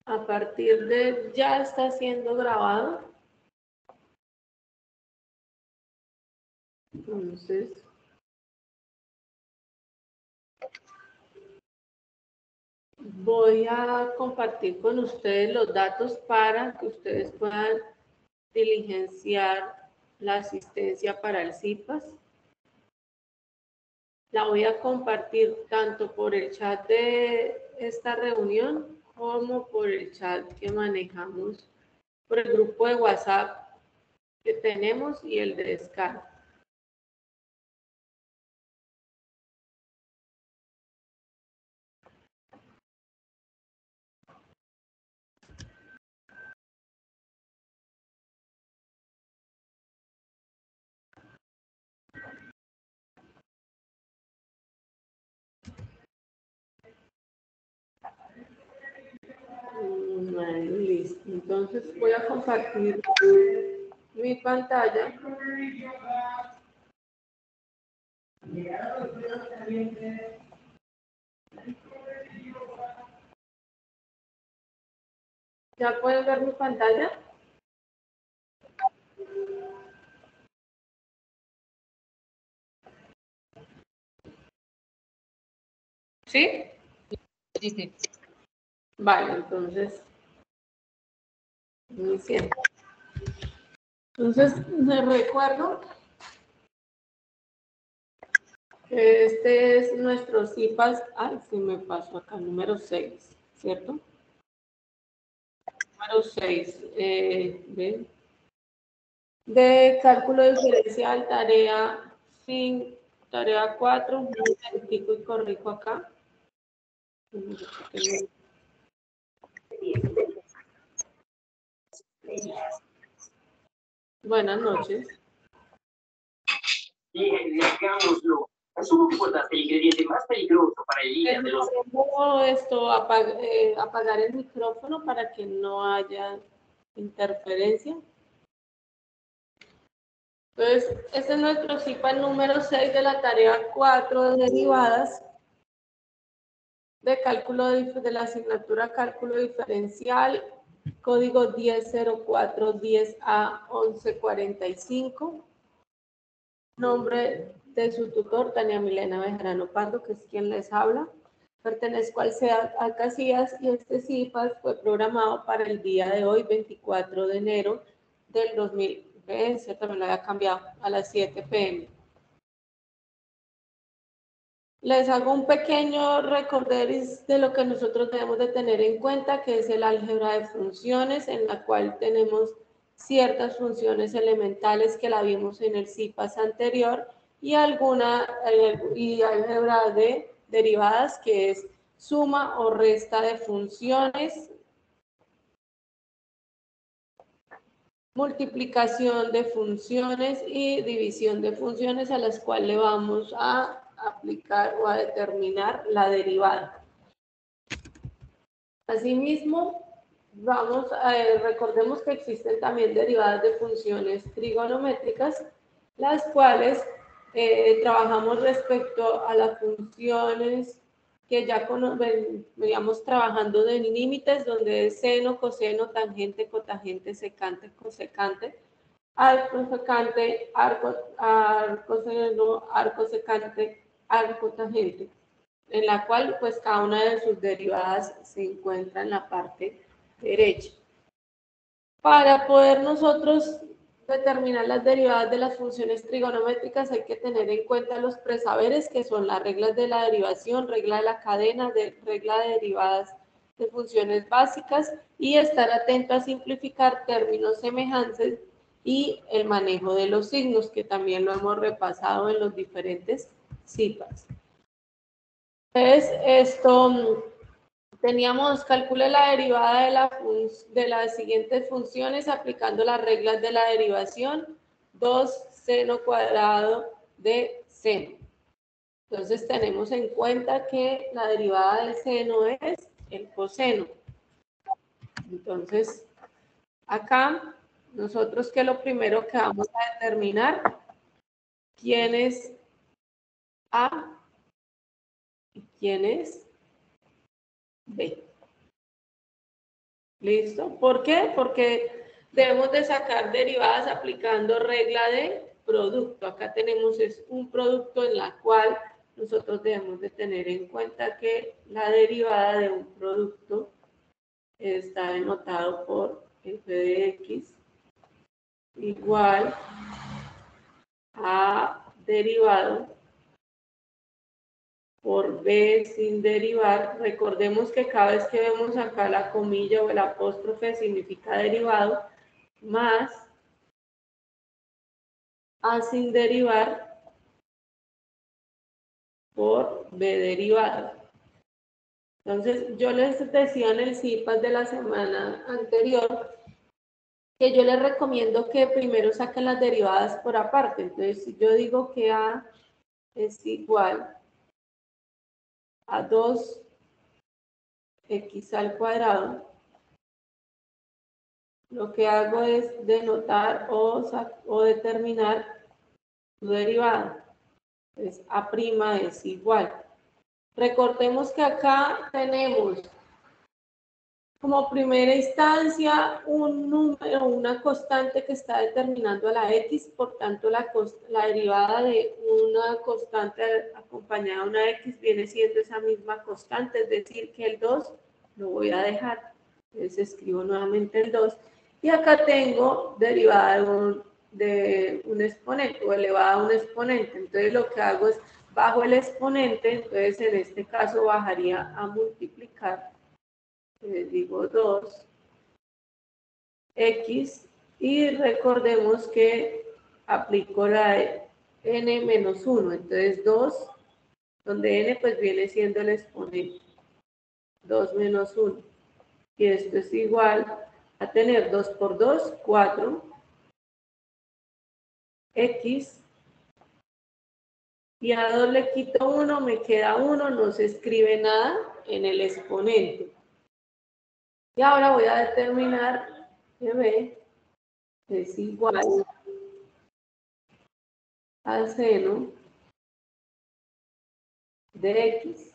A partir de ya está siendo grabado. Entonces, voy a compartir con ustedes los datos para que ustedes puedan diligenciar la asistencia para el CIPAS. La voy a compartir tanto por el chat de esta reunión como por el chat que manejamos, por el grupo de WhatsApp que tenemos y el de Skype. Listo. Entonces voy a compartir mi pantalla. ¿Ya pueden ver mi pantalla? ¿Sí? Sí, sí. Vale, entonces, iniciemos. Entonces, les recuerdo que este es nuestro CIPAS. Ay, se me pasó acá, número 6, ¿cierto? Número 6, de cálculo diferencial, tarea 5, tarea 4, un momentico y corrijo acá. Buenas noches. Digámoslo, azúcar es el ingrediente más peligroso para el día de los... Esto, apagar el micrófono para que no haya interferencia. Entonces, este es nuestro CIPA número 6 de la tarea 4 de derivadas de cálculo de la asignatura cálculo diferencial, código 100410A1145. Nombre de su tutor, Tania Milena Bejarano Pardo, que es quien les habla. Pertenezco al CEA Casillas y este CIPAS fue programado para el día de hoy, 24 de enero del 2020, también lo había cambiado, a las 7 p.m. Les hago un pequeño recorderis de lo que nosotros debemos de tener en cuenta, que es el álgebra de funciones, en la cual tenemos ciertas funciones elementales que la vimos en el CIPAS anterior y álgebra de derivadas, que es suma o resta de funciones, multiplicación de funciones y división de funciones, a las cuales le vamos a aplicar o a determinar la derivada. Asimismo, recordemos que existen también derivadas de funciones trigonométricas, las cuales trabajamos respecto a las funciones que ya veníamos trabajando de límites, donde es seno, coseno, tangente, cotangente, secante, cosecante, arco secante, arco seno, arco secante, arco tangente, en la cual pues cada una de sus derivadas se encuentra en la parte derecha. Para poder nosotros determinar las derivadas de las funciones trigonométricas hay que tener en cuenta los presaberes, que son las reglas de la derivación, regla de la cadena, regla de derivadas de funciones básicas, y estar atento a simplificar términos semejantes y el manejo de los signos, que también lo hemos repasado en los diferentes CIPAS. Entonces, teníamos, calcule la derivada de las siguientes funciones aplicando las reglas de la derivación, 2 seno cuadrado de seno. Entonces, tenemos en cuenta que la derivada del seno es el coseno. Entonces, acá, nosotros que lo primero que vamos a determinar, quién es A y quién es B. ¿Listo? ¿Por qué? Porque debemos de sacar derivadas aplicando regla de producto. Acá tenemos un producto en la cual nosotros debemos de tener en cuenta que la derivada de un producto está denotado por f de x igual a derivado por b sin derivar. Recordemos que cada vez que vemos acá la comilla o el apóstrofe significa derivado, más a sin derivar por b derivado. Entonces, yo les decía en el CIPAS de la semana anterior que yo les recomiendo que primero saquen las derivadas por aparte. Entonces, si yo digo que a es igual a 2x al cuadrado, lo que hago es denotar o determinar su derivada. Entonces, a' es igual. Recordemos que acá tenemos como primera instancia un número, una constante que está determinando a la x, por tanto la derivada de una constante acompañada de una x viene siendo esa misma constante, es decir que el 2 lo voy a dejar. Entonces escribo nuevamente el 2 y acá tengo derivada de un exponente o elevada a un exponente. Entonces lo que hago es bajo el exponente, entonces en este caso bajaría a multiplicar. Les digo 2x y recordemos que aplico la n menos 1, entonces 2, donde n pues viene siendo el exponente, 2 menos 1, y esto es igual a tener 2 por 2, 4, x, y a 2 le quito 1, me queda 1, no se escribe nada en el exponente. Y ahora voy a determinar que b es igual al seno de x,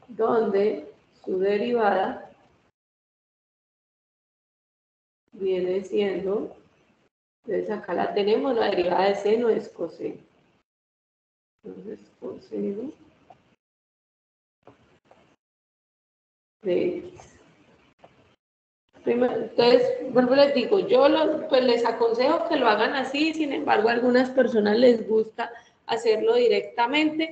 donde su derivada viene siendo, entonces acá la tenemos, la derivada de seno es coseno. Entonces, coseno de x. Entonces, vuelvo les digo, yo pues les aconsejo que lo hagan así, sin embargo, a algunas personas les gusta hacerlo directamente.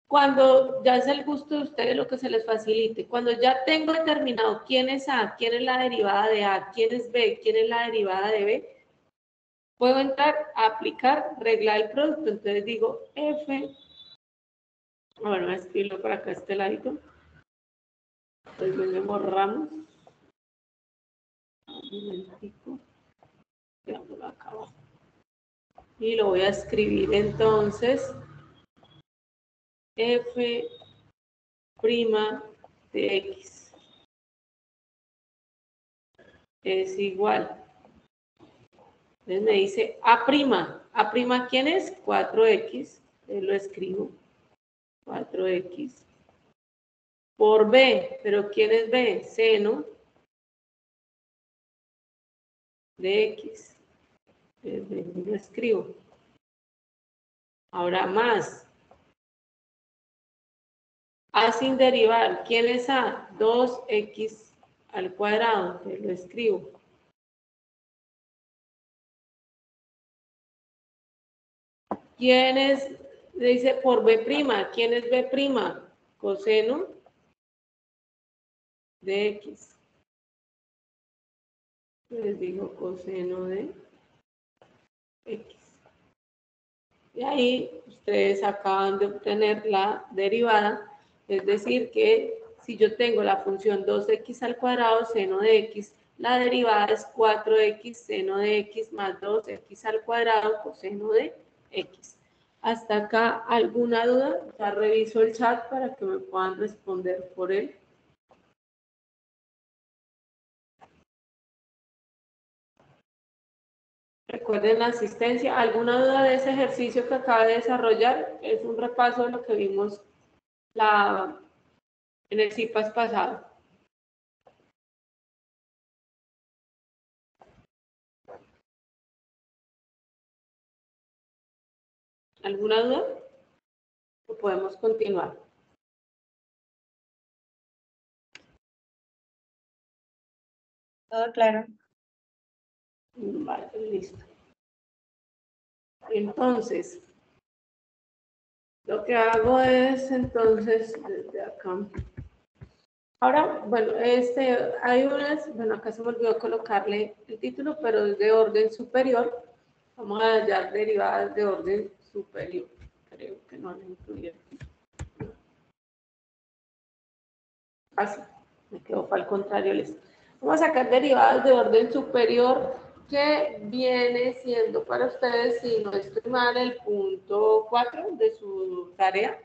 Cuando ya es el gusto de ustedes lo que se les facilite. Cuando ya tengo determinado quién es A, quién es la derivada de A, quién es B, quién es la derivada de B, puedo entrar a aplicar regla del producto. Entonces digo F, bueno, voy a escribirlo por acá este ladito. Entonces le borramos. Un momentico. Ya por acá abajo. Y lo voy a escribir entonces F' de X es igual. Entonces me dice A', ¿quién es? 4X, lo escribo, 4X, por B, pero ¿quién es B? Seno de X, lo escribo. Ahora más, A sin derivar, ¿quién es A? 2X al cuadrado, lo escribo. ¿Quién es? Dice por B', ¿quién es B'? Coseno de X. Les digo coseno de X. Y ahí ustedes acaban de obtener la derivada, es decir que si yo tengo la función 2x al cuadrado seno de x, la derivada es 4x seno de x más 2x al cuadrado coseno de x. ¿Hasta acá alguna duda? Ya reviso el chat para que me puedan responder por él. Recuerden la asistencia. ¿Alguna duda de ese ejercicio que acaba de desarrollar? Es un repaso de lo que vimos en el CIPAS pasado. ¿Alguna duda? ¿O podemos continuar? Todo claro. Vale, listo. Entonces, lo que hago es, entonces, desde acá. Ahora, bueno, hay unas, bueno, acá se me olvidó colocarle el título, pero es de orden superior. Vamos a hallar derivadas de orden superior. Creo que no la incluí aquí. Así, me quedó para el contrario. Vamos a sacar derivadas de orden superior, que viene siendo para ustedes, si no estoy mal, el punto 4 de su tarea,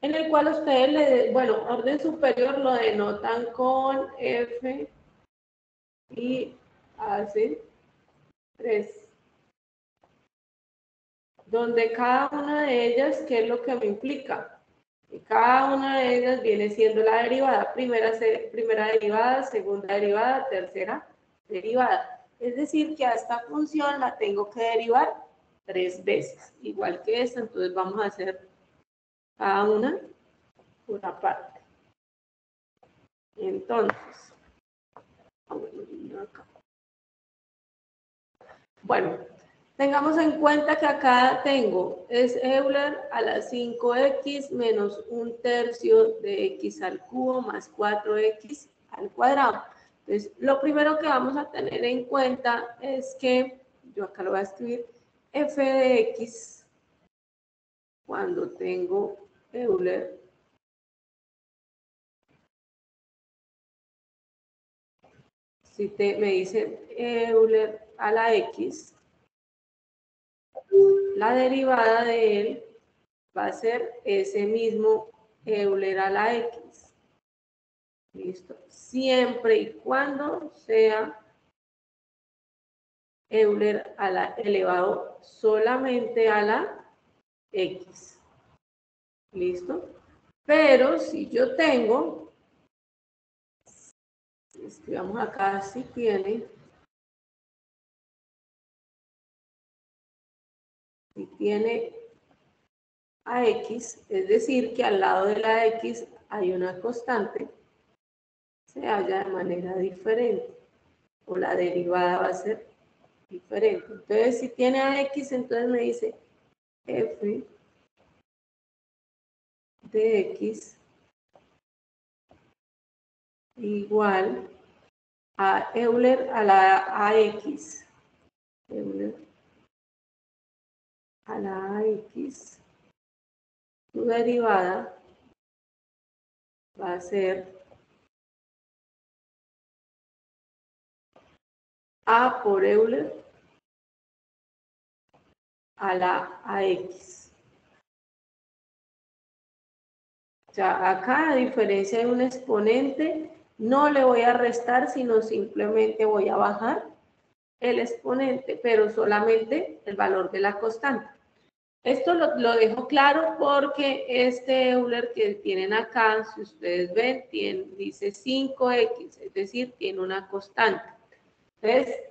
en el cual ustedes, bueno, orden superior lo denotan con F y hacen 3, donde cada una de ellas, ¿qué es lo que me implica? Y cada una de ellas viene siendo la derivada, primera derivada, segunda derivada, tercera derivada. Es decir, que a esta función la tengo que derivar 3 veces, igual que esta. Entonces vamos a hacer cada una por aparte. Entonces, bueno, tengamos en cuenta que acá tengo, es Euler a la 5x menos 1/3 de x al cubo más 4x al cuadrado. Entonces, lo primero que vamos a tener en cuenta es que, yo acá lo voy a escribir, f de x, cuando tengo Euler si me dice Euler a la x, la derivada de él va a ser ese mismo Euler a la x. Listo. Siempre y cuando sea Euler a la elevado solamente a la x. Listo. Pero si yo tengo, escribamos acá si tiene a x, es decir, que al lado de la x hay una constante, se halla de manera diferente, o la derivada va a ser diferente. Entonces, si tiene a x, entonces me dice f de x igual a Euler a la ax. Euler a la ax, su derivada va a ser a por Euler a la ax. O sea, acá, a diferencia de un exponente, no le voy a restar, sino simplemente voy a bajar el exponente, pero solamente el valor de la constante. Esto lo dejo claro porque este Euler que tienen acá, si ustedes ven, dice 5x, es decir, tiene una constante. Entonces,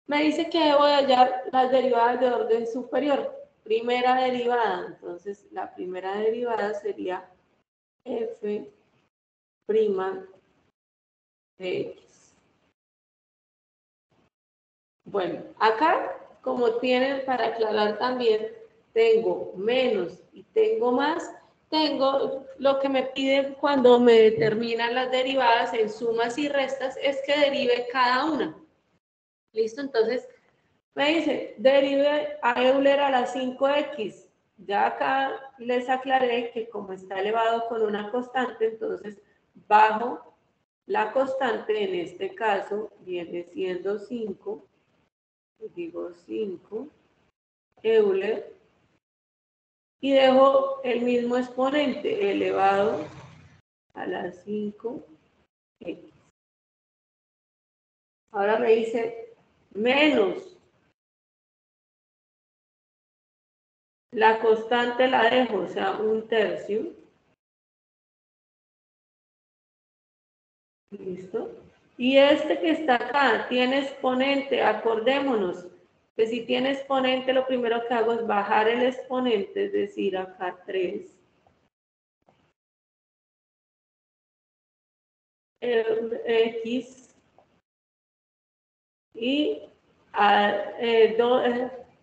me dice que debo hallar las derivadas de orden superior. Primera derivada, entonces la primera derivada sería f' de x. Bueno, acá, como tienen para aclarar también, tengo menos y tengo más, tengo lo que me piden cuando me determinan las derivadas en sumas y restas, es que derive cada una. ¿Listo? Entonces, me dice, derive a Euler a la 5x. Ya acá les aclaré que como está elevado con una constante, entonces bajo la constante, en este caso viene siendo 5, digo 5, Euler, y dejo el mismo exponente elevado a la 5x. Ahora me dice menos. La constante la dejo, o sea, 1/3. ¿Listo? Y este que está acá tiene exponente, acordémonos que si tiene exponente lo primero que hago es bajar el exponente, es decir, acá 3. X y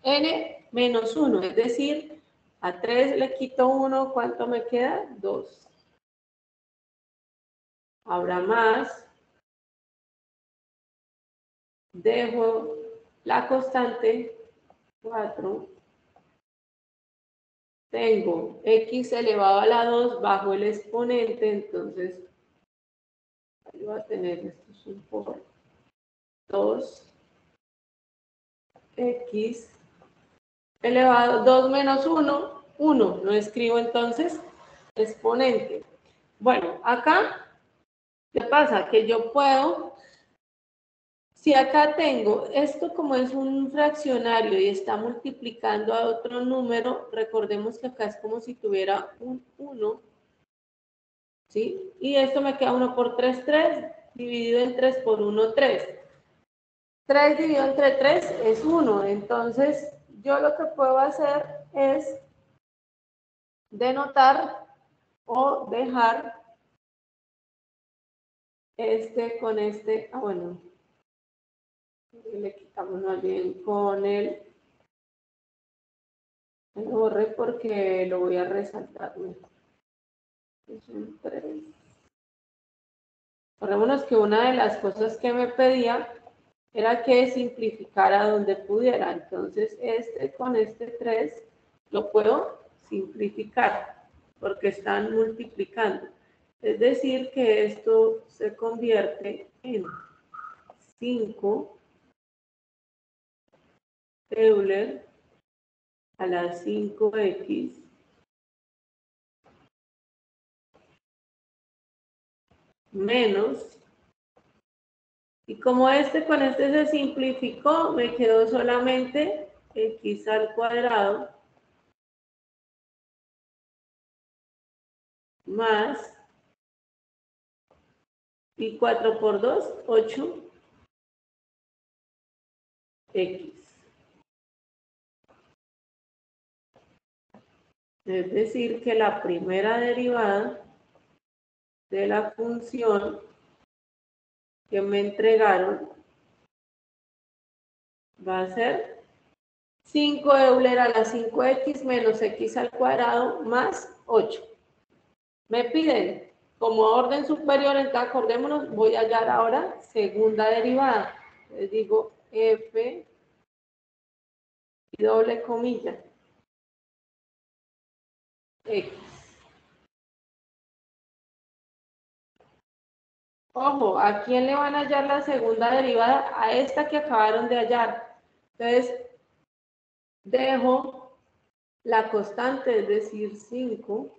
n menos 1, es decir, a 3 le quito 1, ¿cuánto me queda? 2. Ahora más, dejo la constante 4, tengo x elevado a la 2 bajo el exponente, entonces ahí va a tener esto es un por 2 x elevado a 2 menos 1, 1, no escribo entonces exponente. Bueno, acá, ¿qué pasa? Que yo puedo, si acá tengo esto como es un fraccionario y está multiplicando a otro número, recordemos que acá es como si tuviera un 1, ¿sí? Y esto me queda 1 por 3, 3, dividido en 3 por 1, 3. 3 dividido entre 3 es 1, entonces yo lo que puedo hacer es denotar o dejar este con este, bueno, le quitamos más bien con el borre porque lo voy a resaltar. Es un 3. Acordémonos que una de las cosas que me pedía era que simplificara donde pudiera. Entonces, este con este 3 lo puedo simplificar porque están multiplicando. Es decir, que esto se convierte en 5 Euler a la 5x menos, y como este con este se simplificó, me quedó solamente x al cuadrado más, y 4 por 2, 8x. Es decir, que la primera derivada de la función que me entregaron va a ser 5 Euler a la 5x menos x al cuadrado más 8. Me piden como orden superior, entonces acordémonos, voy a hallar ahora segunda derivada. Les digo f y doble comilla x. Ojo, ¿a quién le van a hallar la segunda derivada? A esta que acabaron de hallar. Entonces, dejo la constante, es decir, 5,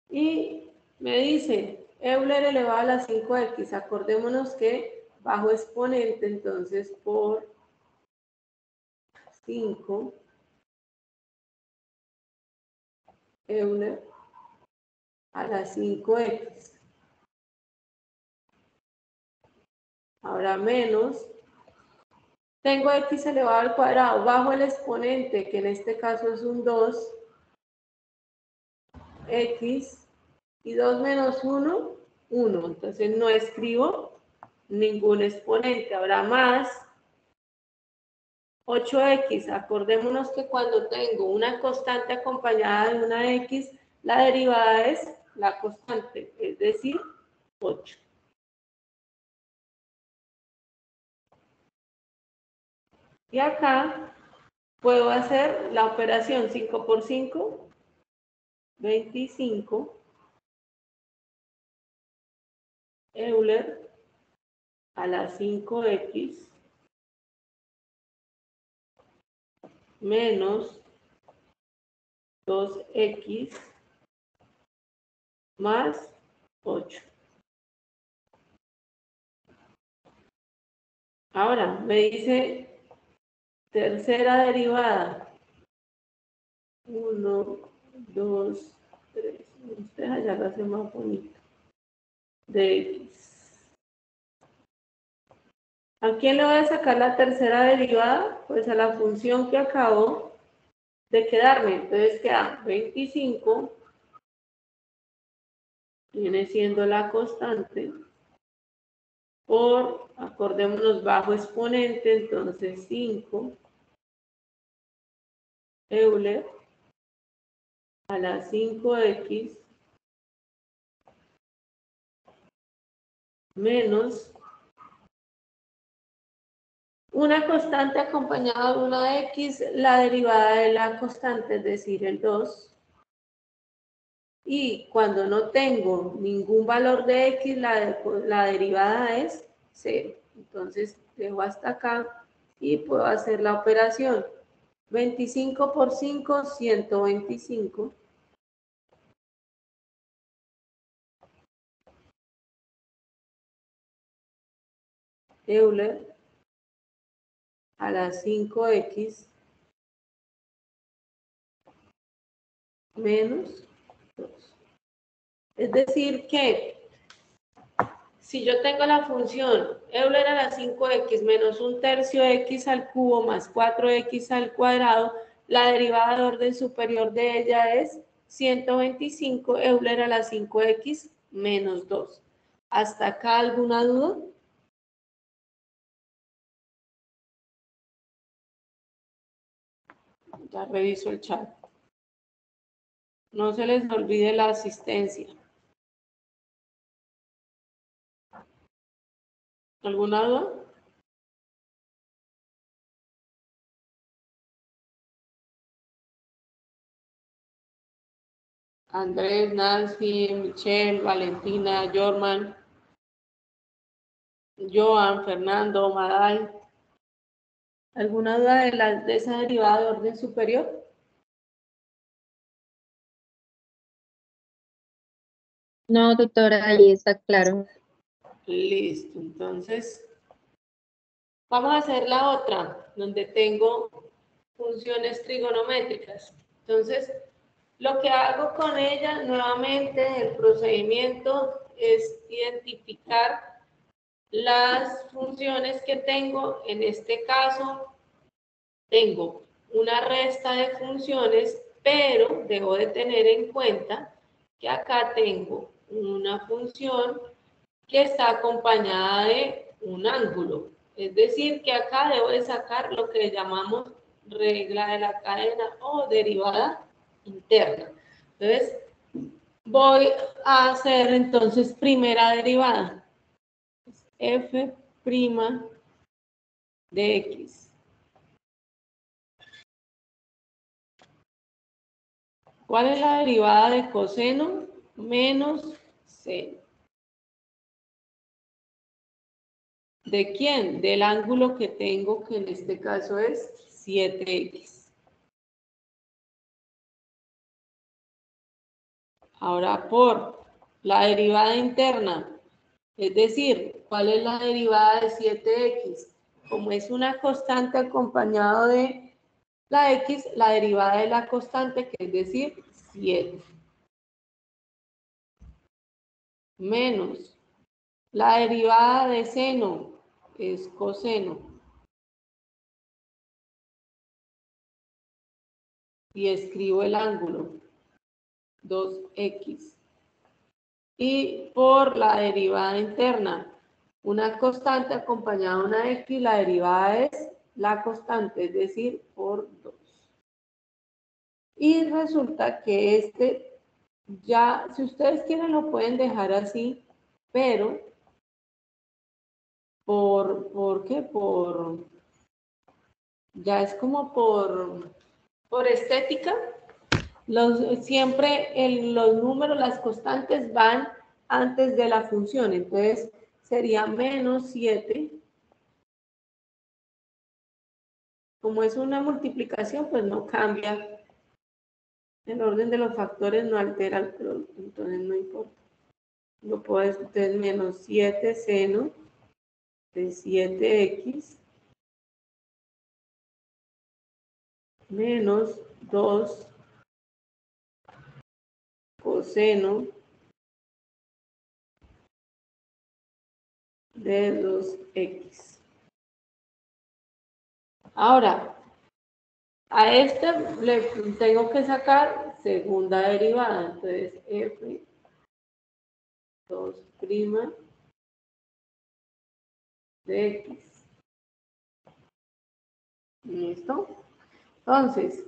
y me dice Euler elevado a la 5x. Acordémonos que bajo exponente, entonces por 5 Euler a la 5x. Ahora menos, tengo x elevado al cuadrado bajo el exponente, que en este caso es un 2, x, y 2 menos 1, 1. Entonces no escribo ningún exponente. Ahora más 8x. Acordémonos que cuando tengo una constante acompañada de una x, la derivada es la constante, es decir, 8. Y acá puedo hacer la operación 5 por 5, 25 Euler a la 5x menos 2x más 8. Ahora me dice tercera derivada. 1, 2, 3. Ustedes allá lo hacen más bonito. de x. ¿A quién le voy a sacar la tercera derivada? Pues a la función que acabo de quedarme. Entonces queda 25, viene siendo la constante, por, acordémonos, bajo exponente, entonces 5 Euler a la 5x menos una constante acompañada de una x, la derivada de la constante, es decir, el 2. Y cuando no tengo ningún valor de x, la derivada es 0. Entonces, dejo hasta acá y puedo hacer la operación. 25 por 5, 125. Euler a la 5x menos 2. Es decir que si yo tengo la función Euler a la 5x menos 1/3 x al cubo más 4x al cuadrado, la derivada de orden superior de ella es 125 Euler a la 5x menos 2. ¿Hasta acá alguna duda? Ya reviso el chat. No se les olvide la asistencia. ¿Alguna duda? Andrés, Nancy, Michelle, Valentina, Jorman, Joan, Fernando, Maday. ¿Alguna duda de esa derivada de orden superior? No, doctora, ahí está claro. Listo, entonces vamos a hacer la otra, donde tengo funciones trigonométricas. Entonces, lo que hago con ella, nuevamente, el procedimiento es identificar las funciones que tengo. En este caso, tengo una resta de funciones, pero debo de tener en cuenta que acá tengo una función que está acompañada de un ángulo. Es decir, que acá debo de sacar lo que llamamos regla de la cadena o derivada interna. Entonces, voy a hacer entonces primera derivada. F' de x. ¿Cuál es la derivada de coseno? Menos seno. ¿De quién? Del ángulo que tengo, que en este caso es 7x. Ahora por la derivada interna, es decir, ¿cuál es la derivada de 7x? Como es una constante acompañado de la x, la derivada de la constante, que es decir, 7. Menos la derivada de seno, es coseno. Y escribo el ángulo, 2x. Y por la derivada interna, una constante acompañada de una x, la derivada es la constante, es decir, por 2. Y resulta que ya, si ustedes quieren, lo pueden dejar así, pero ¿por qué? Ya es como por estética. Siempre los números, las constantes van antes de la función, entonces sería menos 7. Como es una multiplicación, pues no cambia. El orden de los factores no altera el producto, entonces no importa. Lo puedo decir, entonces menos 7 seno de 7x menos 2 coseno de 2x. Ahora, a este le tengo que sacar segunda derivada. Entonces, f 2' de x. ¿Listo? Entonces,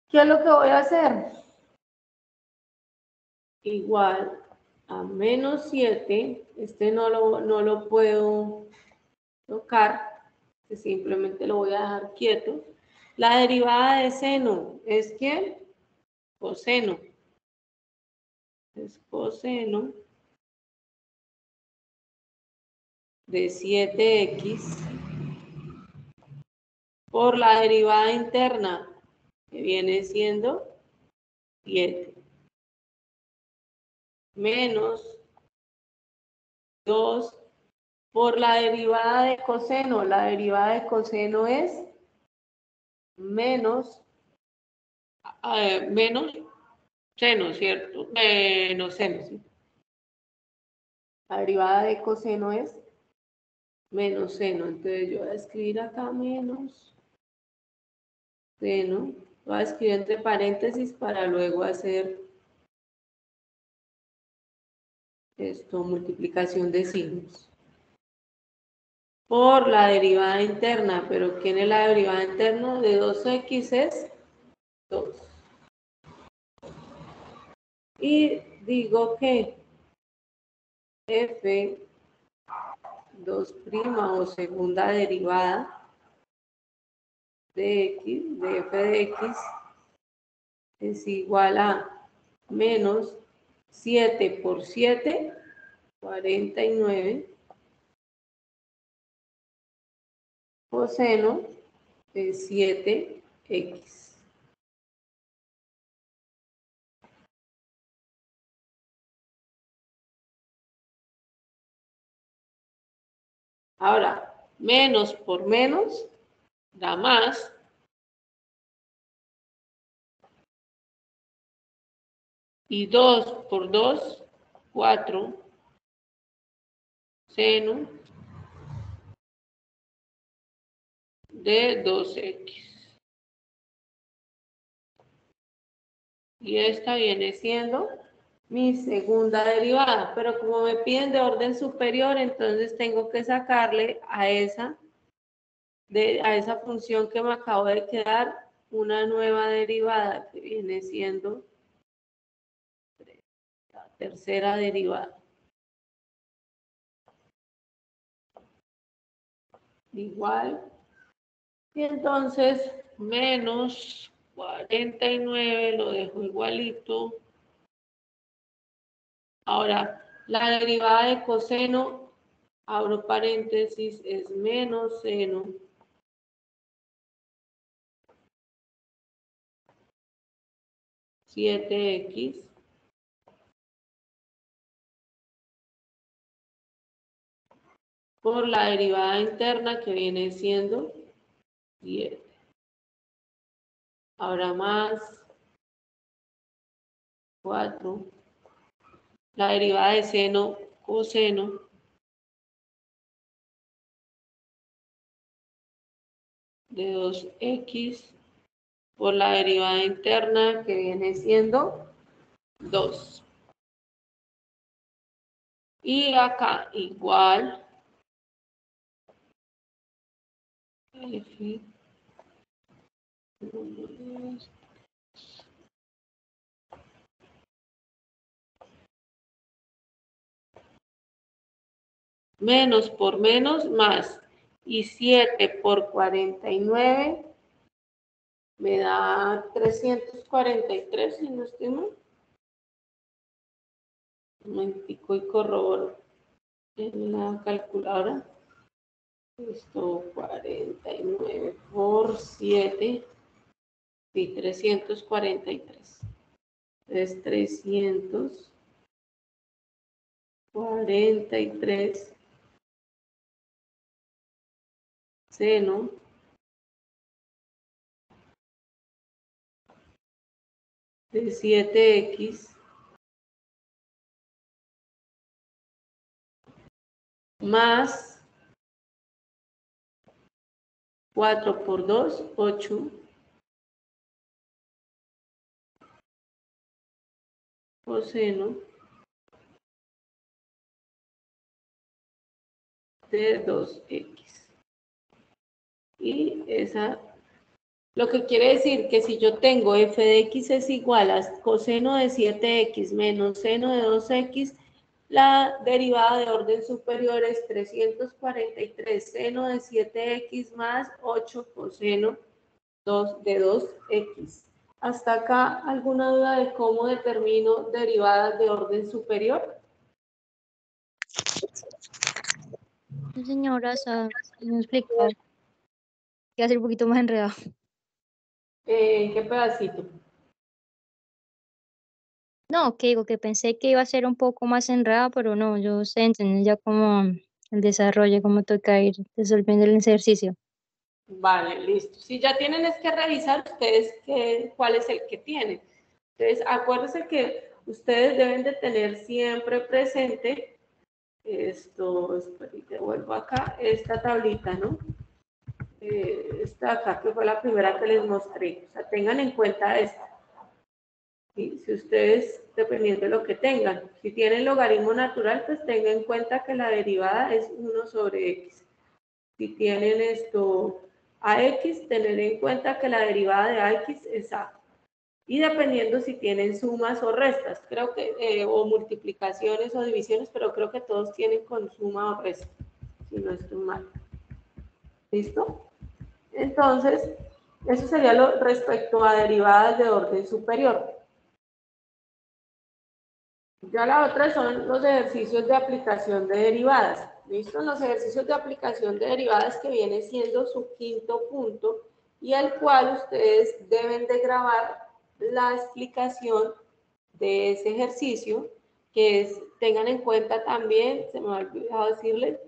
¿qué es lo que voy a hacer? Igual a menos 7, este no lo puedo tocar, simplemente lo voy a dejar quieto. La derivada de seno es ¿qué? Coseno. Es coseno de 7x por la derivada interna, que viene siendo 7, menos 2 por la derivada de coseno. La derivada de coseno es menos seno, ¿cierto? Menos seno, ¿sí? La derivada de coseno es menos seno. Entonces yo voy a escribir acá menos seno. Voy a escribir entre paréntesis para luego hacer esto, multiplicación de signos. Por la derivada interna, pero ¿quién es la derivada interna? De 2x es 2. Y digo que f 2' o segunda derivada de x, de f de x, es igual a menos 7 por 7, 49, coseno de 7x. Ahora, menos por menos da más. Y 2 por 2, 4, seno de 2x. Y esta viene siendo mi segunda derivada, pero como me piden de orden superior, entonces tengo que sacarle a esa función que me acabo de quedar una nueva derivada que viene siendo la tercera derivada. Igual. Y entonces menos 49 lo dejo igualito. Ahora, la derivada de coseno, abro paréntesis, es menos seno (7x) por la derivada interna que viene siendo 7. Ahora más 4. La derivada de seno, coseno de 2x por la derivada interna que viene siendo 2. Y acá igual f menos por menos más. Y 7 por 49 me da 343, si no estoy mal. Un momentico y corroboro en la calculadora. Esto 49 por 7, sí, 343. Es 343 seno de 7x más 4 por 2, 8, coseno de 2x. Y esa, lo que quiere decir que si yo tengo f de x es igual a coseno de 7x menos seno de 2x, la derivada de orden superior es 343 seno de 7x más 8 coseno de 2x. ¿Hasta acá alguna duda de cómo determino derivadas de orden superior? Sí, señora, no explicado. Quiero hacer un poquito más enredado. ¿En qué pedacito? No, que digo que pensé que iba a ser un poco más enredado, pero no, yo sé entender ya cómo el desarrollo, cómo toca ir resolviendo el ejercicio. Vale, listo. Si ya tienen es que revisar ustedes cuál es el que tienen. Entonces, acuérdense que ustedes deben de tener siempre presente esto, espérate, vuelvo acá, esta tablita, ¿no? Esta acá que fue la primera que les mostré. O sea, tengan en cuenta esta. ¿Sí? Si ustedes, dependiendo de lo que tengan, si tienen logaritmo natural, pues tengan en cuenta que la derivada es 1 sobre x. Si tienen esto ax, tener en cuenta que la derivada de ax es a. Y dependiendo si tienen sumas o restas, creo que, o multiplicaciones o divisiones, pero creo que todos tienen con suma o resta, si no estoy mal. ¿Listo? Entonces, eso sería lo respecto a derivadas de orden superior. Ya la otra son los ejercicios de aplicación de derivadas. ¿Listo? Los ejercicios de aplicación de derivadas que viene siendo su quinto punto y al cual ustedes deben de grabar la explicación de ese ejercicio, que es, tengan en cuenta también, se me ha olvidado decirles,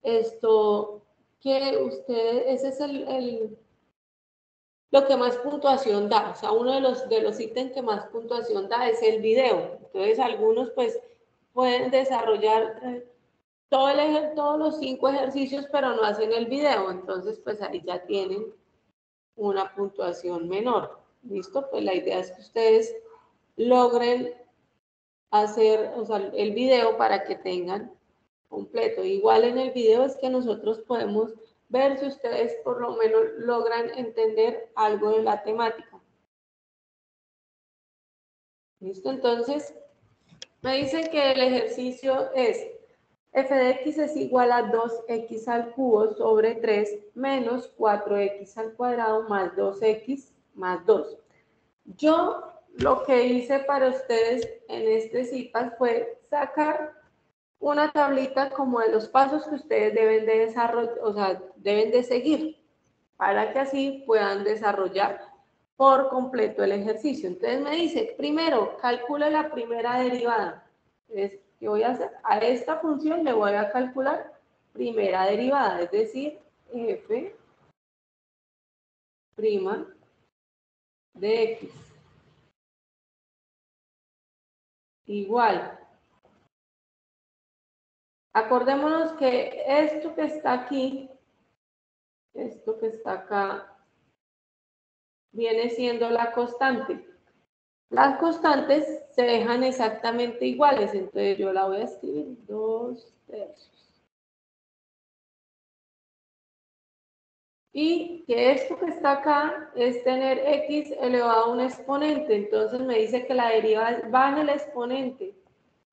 esto, que ustedes, ese es lo que más puntuación da, o sea, uno de los ítems que más puntuación da es el video. Entonces, algunos pues pueden desarrollar todos los 5 ejercicios, pero no hacen el video. Entonces, pues ahí ya tienen una puntuación menor. ¿Listo? Pues la idea es que ustedes logren hacer, o sea, el video para que tengan completo. Igual en el video es que nosotros podemos ver si ustedes por lo menos logran entender algo de la temática. ¿Listo? Entonces, me dicen que el ejercicio es f de x es igual a 2x al cubo sobre 3 menos 4x al cuadrado más 2x más 2. Yo lo que hice para ustedes en este CIPAS fue sacar una tablita como de los pasos que ustedes deben de desarrollar, o sea, deben de seguir para que así puedan desarrollar por completo el ejercicio. Entonces me dice, primero, calcula la primera derivada. Entonces, ¿qué voy a hacer? A esta función le voy a calcular primera derivada, es decir, f' de x igual. Acordémonos que esto que está aquí, esto que está acá, viene siendo la constante. Las constantes se dejan exactamente iguales, entonces yo la voy a escribir 2/3. Y que esto que está acá es tener x elevado a un exponente, entonces me dice que la derivada va en el exponente.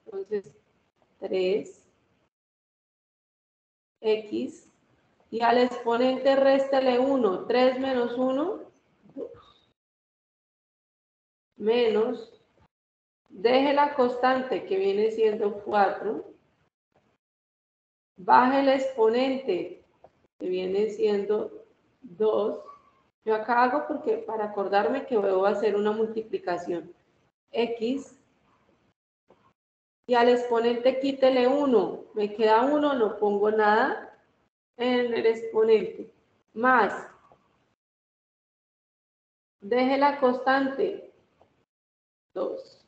Entonces, 3x y al exponente réstale 1, 3 menos 1, 2. Menos, deje la constante que viene siendo 4, baje el exponente que viene siendo 2. Yo acá hago porque para acordarme que debo hacer una multiplicación. X y al exponente quítele 1, me queda 1, no pongo nada en el exponente, más, deje la constante 2.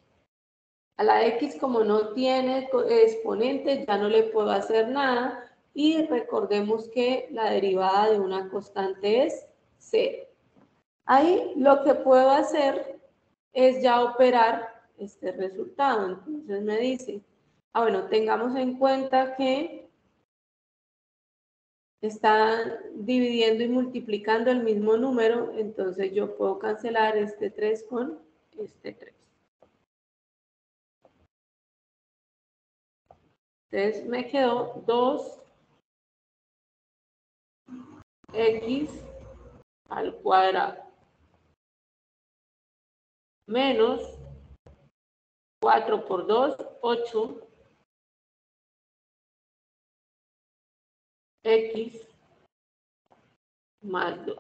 A la x como no tiene exponente ya no le puedo hacer nada, y recordemos que la derivada de una constante es 0. Ahí lo que puedo hacer es ya operar este resultado. Entonces me dice, bueno, tengamos en cuenta que están dividiendo y multiplicando el mismo número, entonces yo puedo cancelar este 3 con este 3. Entonces me quedó 2x al cuadrado menos 4 por 2, 8, x más 2.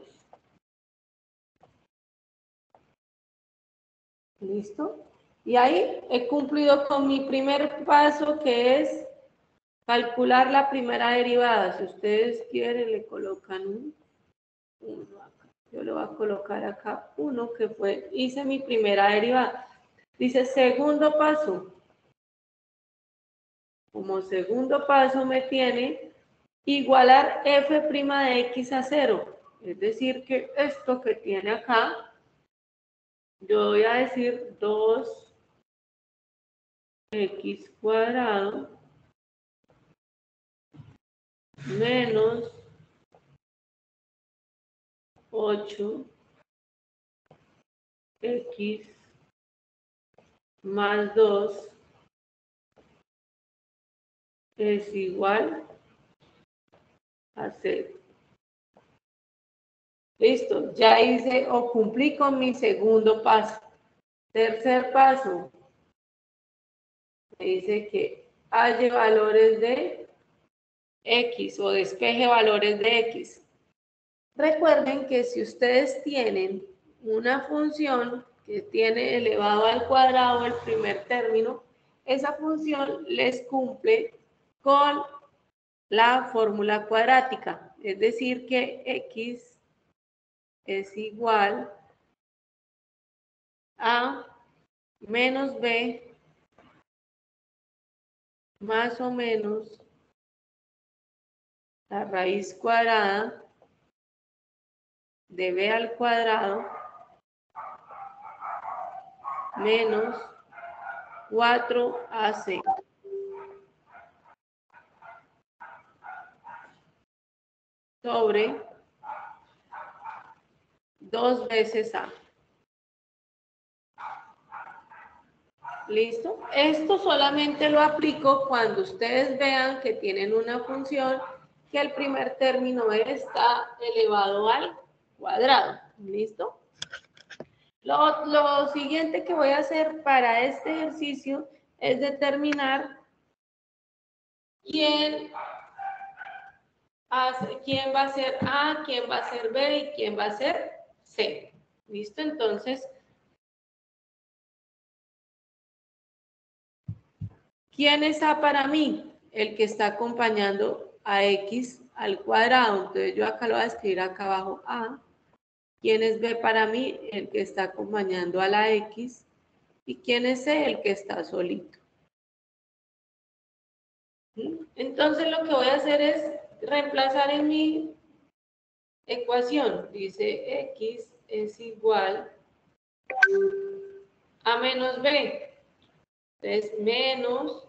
¿Listo? Y ahí he cumplido con mi primer paso, que es calcular la primera derivada. Si ustedes quieren, le colocan un 1 acá. Yo le voy a colocar acá 1, que hice mi primera derivada. Dice segundo paso. Como segundo paso me tiene igualar f' de x a 0. Es decir, que esto que tiene acá, yo voy a decir 2x cuadrado menos 8x más 2 es igual a 0. Listo, ya hice o cumplí con mi segundo paso. Tercer paso, me dice que halle valores de x o despeje valores de x. Recuerden que si ustedes tienen una función que tiene elevado al cuadrado el primer término, esa función les cumple con la fórmula cuadrática, es decir que x es igual a menos b más o menos la raíz cuadrada de b al cuadrado menos 4ac sobre 2 veces a. ¿Listo? Esto solamente lo aplico cuando ustedes vean que tienen una función que el primer término está elevado al cuadrado. ¿Listo? Lo siguiente que voy a hacer para este ejercicio es determinar quién va a ser A, quién va a ser B y quién va a ser C. ¿Listo? Entonces, ¿quién es A para mí? El que está acompañando a X al cuadrado. Entonces, yo acá lo voy a escribir acá abajo A. ¿Quién es B para mí? El que está acompañando a la X. ¿Y quién es C? El que está solito. ¿Sí? Entonces, lo que voy a hacer es reemplazar en mi ecuación. Dice X es igual a menos B. Entonces, menos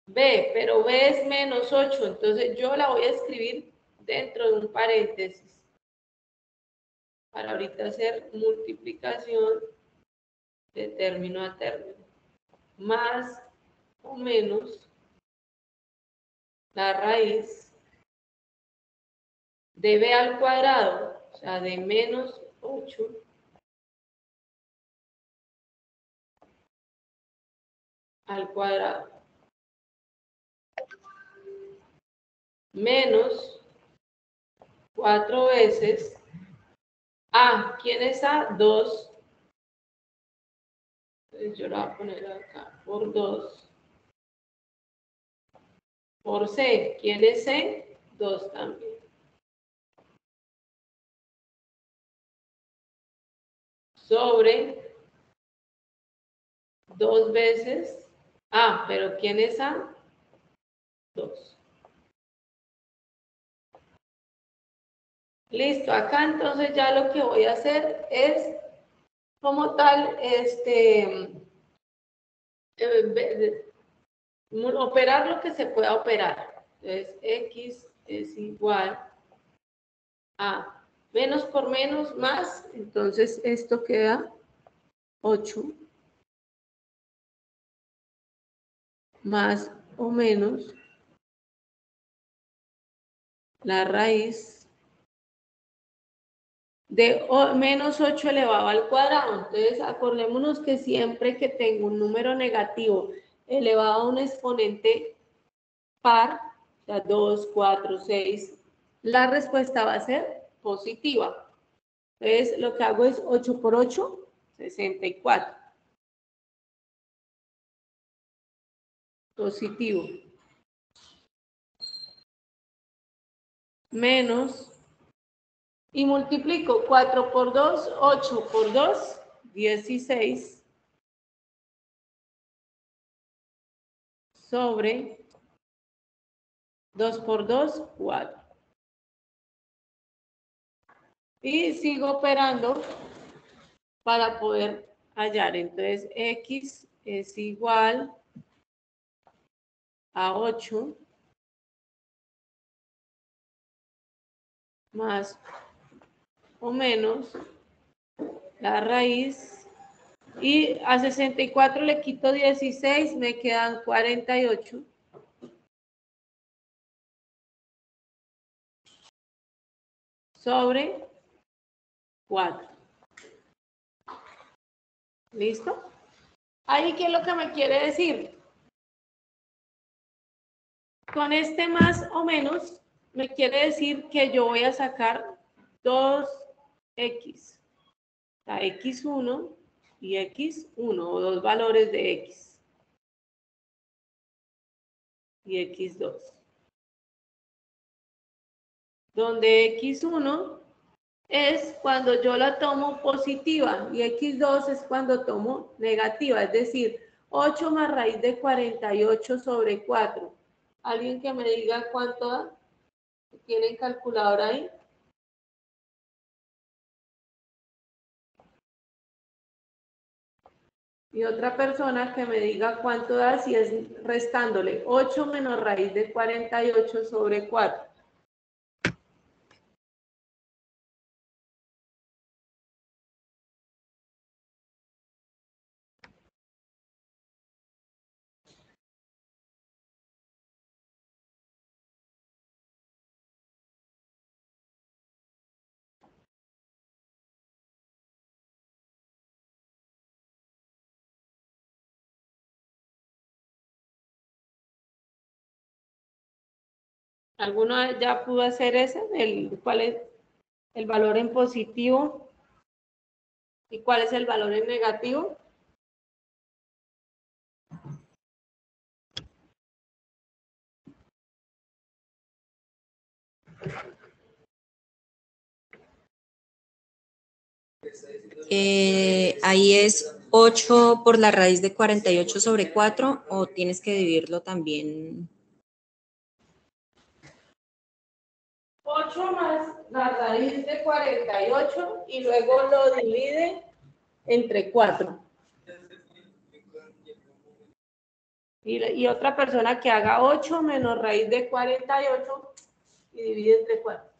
B, pero B es menos 8, entonces yo la voy a escribir dentro de un paréntesis para ahorita hacer multiplicación de término a término, más o menos la raíz de B al cuadrado, o sea, de menos 8 al cuadrado, menos 4 veces A. ¿Quién es A? 2. Entonces yo lo voy a poner acá por 2. Por C. ¿Quién es C? 2 también. Sobre 2 veces A. ¿Pero quién es A? 2. Listo, acá entonces ya lo que voy a hacer es, como tal, operar lo que se pueda operar. Entonces, X es igual a menos por menos más, entonces esto queda 8 más o menos la raíz de menos 8 elevado al cuadrado. Entonces, acordémonos que siempre que tengo un número negativo elevado a un exponente par, o sea, 2, 4, 6, la respuesta va a ser positiva. Entonces, lo que hago es 8 por 8, 64. Positivo. Menos. Y multiplico 4 por 2, 8 por 2, 16. Sobre 2 por 2, 4. Y sigo operando para poder hallar. Entonces, X es igual a 8 más o menos la raíz. Y a 64 le quito 16, me quedan 48. Sobre 4. ¿Listo? Ahí, ¿qué es lo que me quiere decir? Con este más o menos, me quiere decir que yo voy a sacar 2x. O sea, x1 y x1, o dos valores de x. Y x2. Donde x1 es cuando yo la tomo positiva y x2 es cuando tomo negativa, es decir, 8 más raíz de 48 sobre 4. ¿Alguien que me diga cuánto da? ¿Tienen calculadora ahí? Y otra persona que me diga cuánto da si es restándole 8 menos raíz de 48 sobre 4. ¿Alguno ya pudo hacer ese? ¿Cuál es el valor en positivo? ¿Y cuál es el valor en negativo? Ahí es 8 por la raíz de 48 sobre 4, o tienes que dividirlo también. 8 más la raíz de 48 y luego lo divide entre 4. Y otra persona que haga 8 menos raíz de 48 y divide entre 4.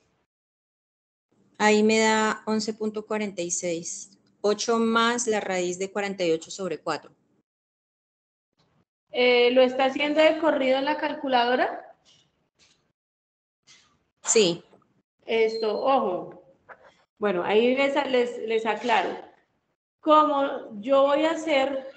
Ahí me da 11.46. 8 más la raíz de 48 sobre 4. ¿Lo está haciendo de corrido en la calculadora? Sí. Esto, ojo. Bueno, ahí les aclaro. Como yo voy a hacer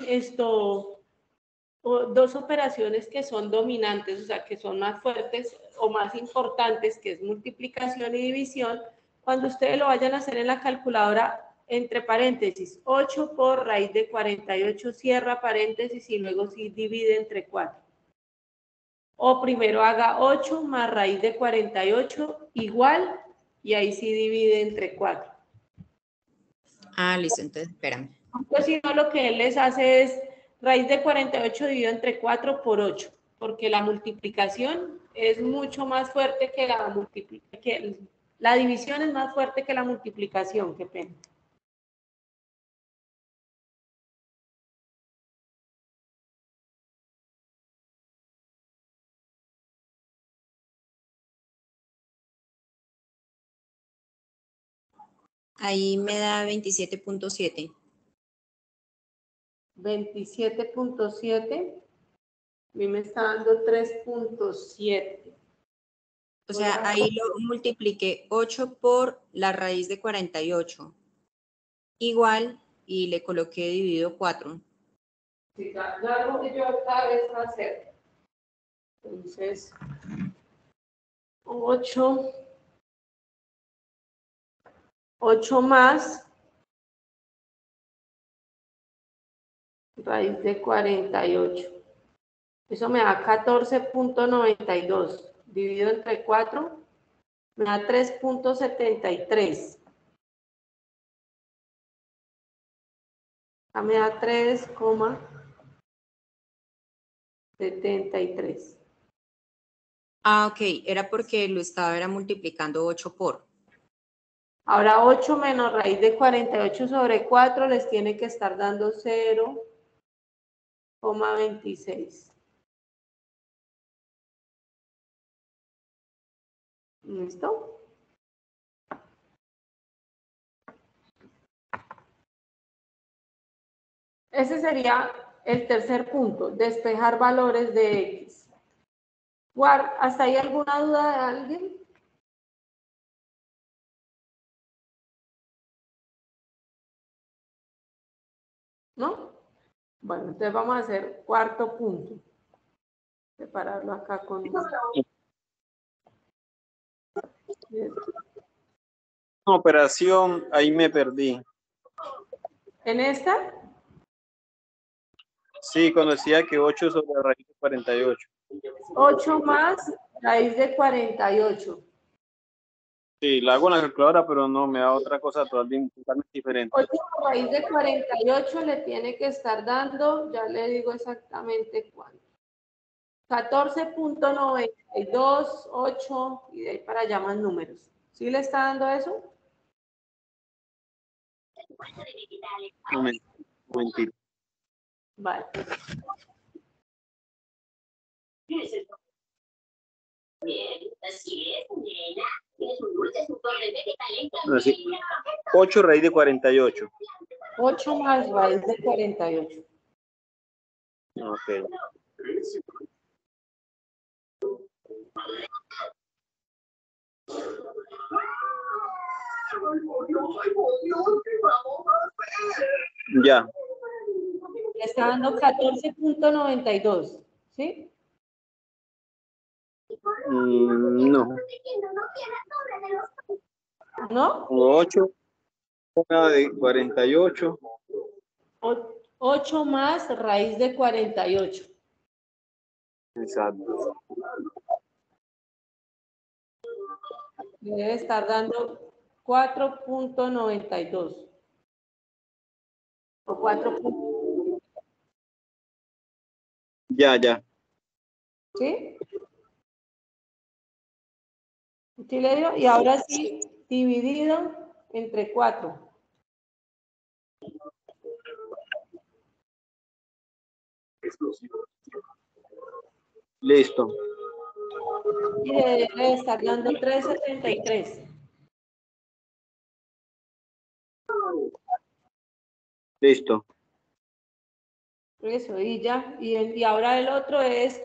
dos operaciones que son dominantes, o sea, que son más fuertes o más importantes, que es multiplicación y división, cuando ustedes lo vayan a hacer en la calculadora, entre paréntesis, 8 por raíz de 48, cierra paréntesis y luego sí divide entre 4. O primero haga 8 más raíz de 48 igual, y ahí sí divide entre 4. Ah, listo, entonces espérame. Pues si no, lo que él les hace es raíz de 48 dividido entre 4 por 8, porque la multiplicación es mucho más fuerte que La división es más fuerte que la multiplicación, qué pena. Ahí me da 27.7. 27.7. A mí me está dando 3.7. O sea, ahí lo multipliqué 8 por la raíz de 48. Igual, y le coloqué dividido 4. Sí, ya lo que yo cada vez va a hacer. Entonces, 8 más raíz de 48. Eso me da 14.92. Dividido entre 4, me da 3.73. Acá me da 3,73. Ah, ok, era porque lo estaba multiplicando 8 por. Ahora 8 menos raíz de 48 sobre 4 les tiene que estar dando 0,26. ¿Listo? Ese sería el tercer punto, despejar valores de X. ¿Hasta ahí alguna duda de alguien? ¿No? Bueno, entonces vamos a hacer cuarto punto. Separarlo acá con... Operación, ahí me perdí. ¿En esta? Sí, cuando decía que 8 sobre la raíz de 48. 8 más raíz de 48. Sí, la hago en la calculadora, pero no, me da otra cosa totalmente diferente. 8 raíz de 48 le tiene que estar dando, ya le digo exactamente cuánto. 14.92, 8, y de ahí para allá más números. ¿Sí le está dando eso? Un momentito. Vale. Bien, así es, nena. Tienes un dulce sutor de vegetales. Así, 8 raíz de 48. 8 más raíz de 48. Ok. Ya. Le está dando 14.92. ¿Sí? No. ¿No? 8 de 48. 8 más raíz de 48. Exacto. Le debe estar dando 4.92. O 4. Ya. ¿Sí? ¿Sí le dio? Y ahora sí, dividido entre 4. Listo. Y le debe estar dando 3.73. Listo. Eso, y ya. Y ahora el otro es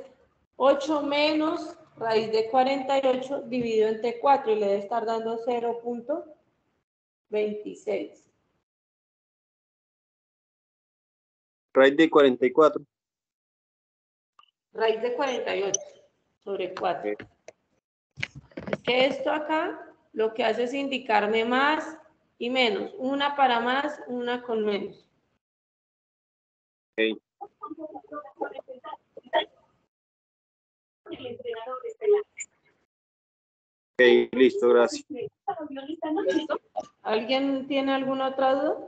8 menos raíz de 48 dividido entre 4 y le debe estar dando 0.26. Raíz de 44. Raíz de 48 sobre 4. Es que esto acá lo que hace es indicarme más y menos. Una para más, una con menos. Ok. Ok, listo, gracias. ¿Listo? ¿Alguien tiene alguna otra duda?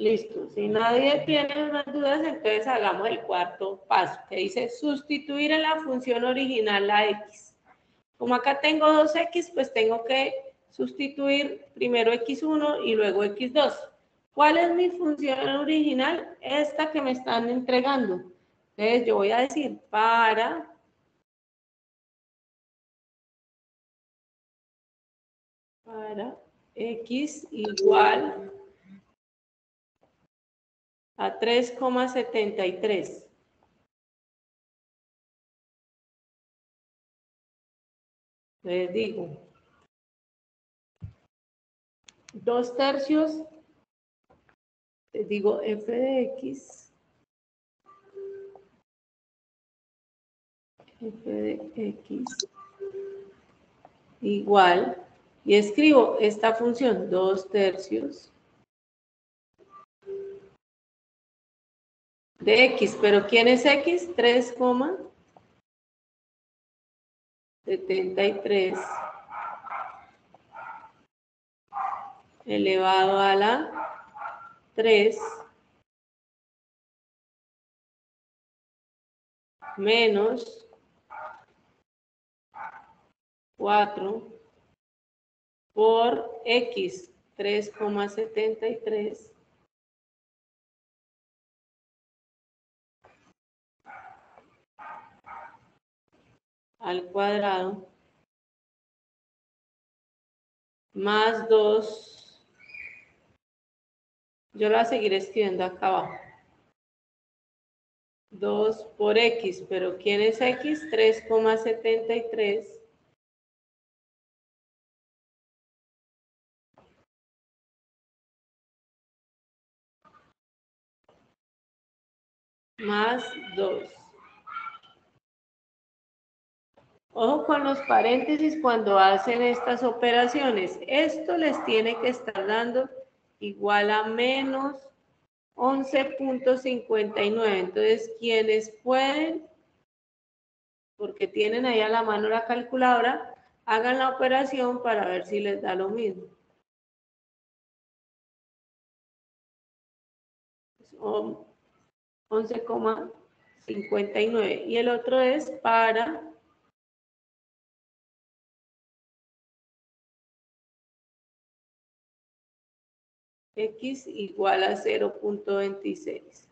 Listo. Si nadie tiene más dudas, entonces hagamos el cuarto paso, que dice sustituir en la función original la x. Como acá tengo 2x, pues tengo que sustituir primero x1 y luego x2. ¿Cuál es mi función original? Esta que me están entregando. Entonces yo voy a decir para x igual a 3,73. Les digo, 2/3, les digo f de x igual, y escribo esta función 2/3 de x, pero ¿quién es x? 3,73 elevado a la 3 menos 4 por x, 3,73 al cuadrado más 2, yo lo voy a seguir escribiendo acá abajo, 2 por x, pero ¿quién es x? 3,73 más 2. Ojo con los paréntesis cuando hacen estas operaciones. Esto les tiene que estar dando igual a menos 11,59. Entonces, quienes pueden, porque tienen ahí a la mano la calculadora, hagan la operación para ver si les da lo mismo. 11,59. Y el otro es para x igual a 0,26.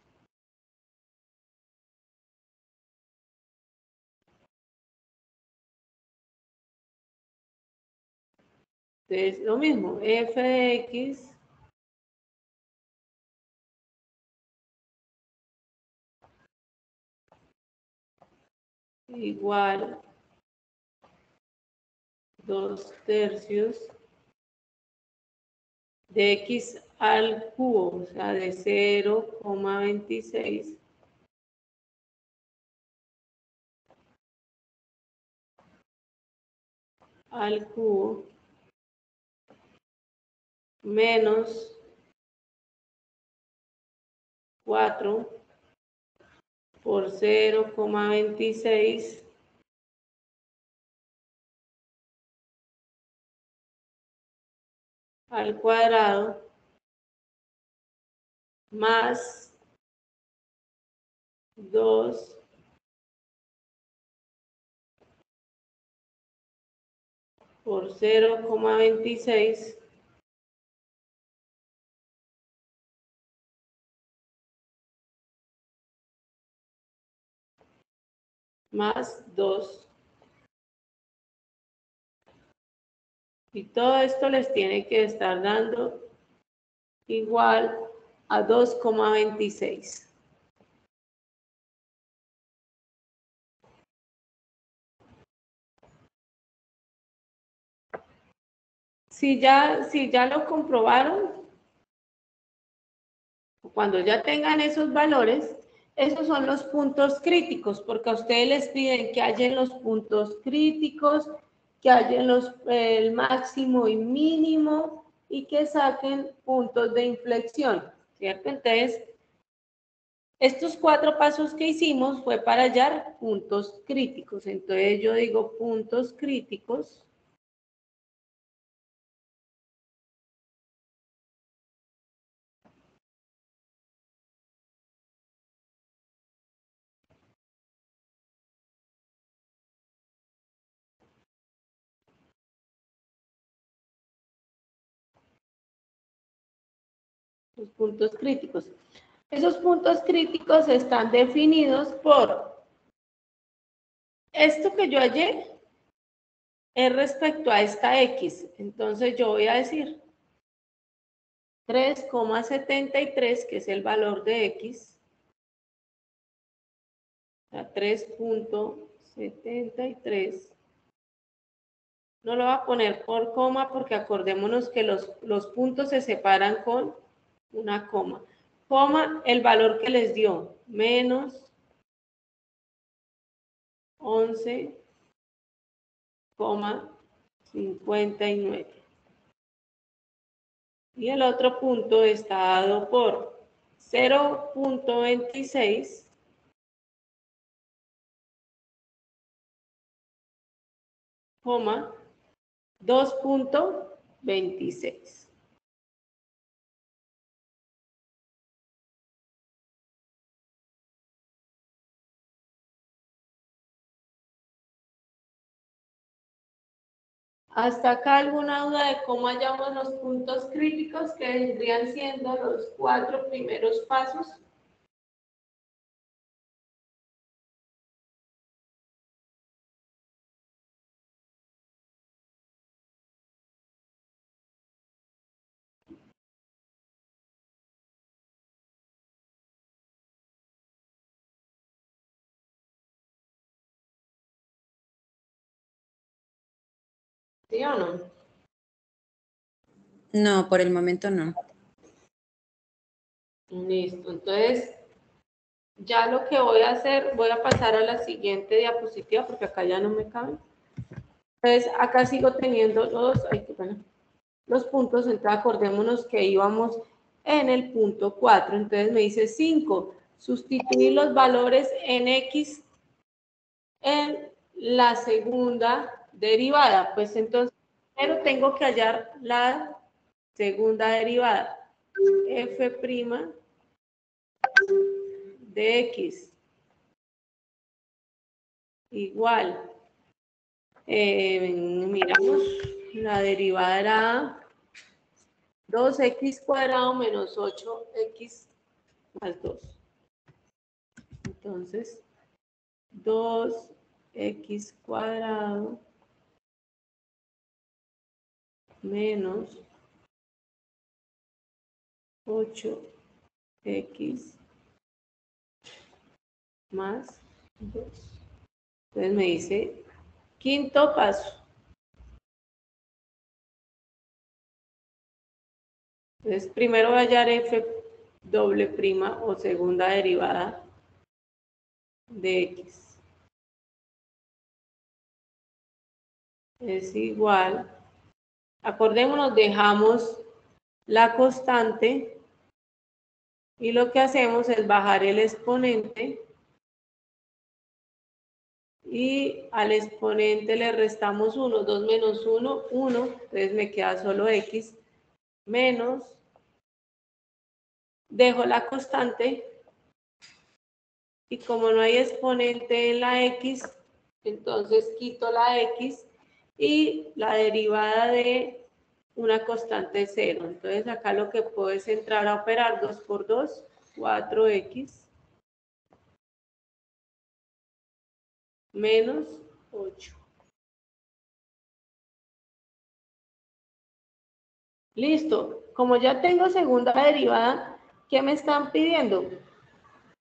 Entonces, lo mismo, f de x igual 2/3 de x al cubo, o sea, de 0,26 al cubo menos 4 por 0,26 al cuadrado más 2 por 0,26 más 2. Y todo esto les tiene que estar dando igual a 2,26. Si ya lo comprobaron, cuando ya tengan esos valores, esos son los puntos críticos, porque a ustedes les piden que hallen los puntos críticos, que hallen el máximo y mínimo y que saquen puntos de inflexión, ¿cierto? Entonces, estos 4 pasos que hicimos fue para hallar puntos críticos. Entonces, yo digo puntos críticos los puntos críticos. Esos puntos críticos están definidos por esto que yo hallé es respecto a esta X. Entonces yo voy a decir 3,73, que es el valor de X. O sea, 3.73. No lo voy a poner por coma porque acordémonos que los puntos se separan con una coma. Coma, el valor que les dio, menos 11,59. Y el otro punto está dado por 0.26 coma 2.26. ¿Hasta acá alguna duda de cómo hallamos los puntos críticos que vendrían siendo los 4 primeros pasos? ¿Sí o no? No, por el momento no. Listo, entonces ya lo que voy a hacer, voy a pasar a la siguiente diapositiva porque acá ya no me caben. Entonces acá sigo teniendo los puntos, entonces acordémonos que íbamos en el punto 4, entonces me dice 5, sustituir los valores en X en la segunda derivada, pues entonces primero tengo que hallar la segunda derivada, f' de X igual, miramos, la derivada era 2x cuadrado menos 8x más 2. Entonces, 2x cuadrado menos 8x más 2. Entonces me dice, quinto paso. Entonces, primero voy a hallar f doble prima o segunda derivada de x. Es igual, acordémonos, dejamos la constante y lo que hacemos es bajar el exponente y al exponente le restamos 1, 2 menos 1, 1, entonces me queda solo x, menos, dejo la constante y como no hay exponente en la x, entonces quito la x y la derivada de una constante 0. Entonces acá lo que puedo es entrar a operar 2 por 2, 4x menos 8. Listo. Como ya tengo segunda derivada, ¿qué me están pidiendo?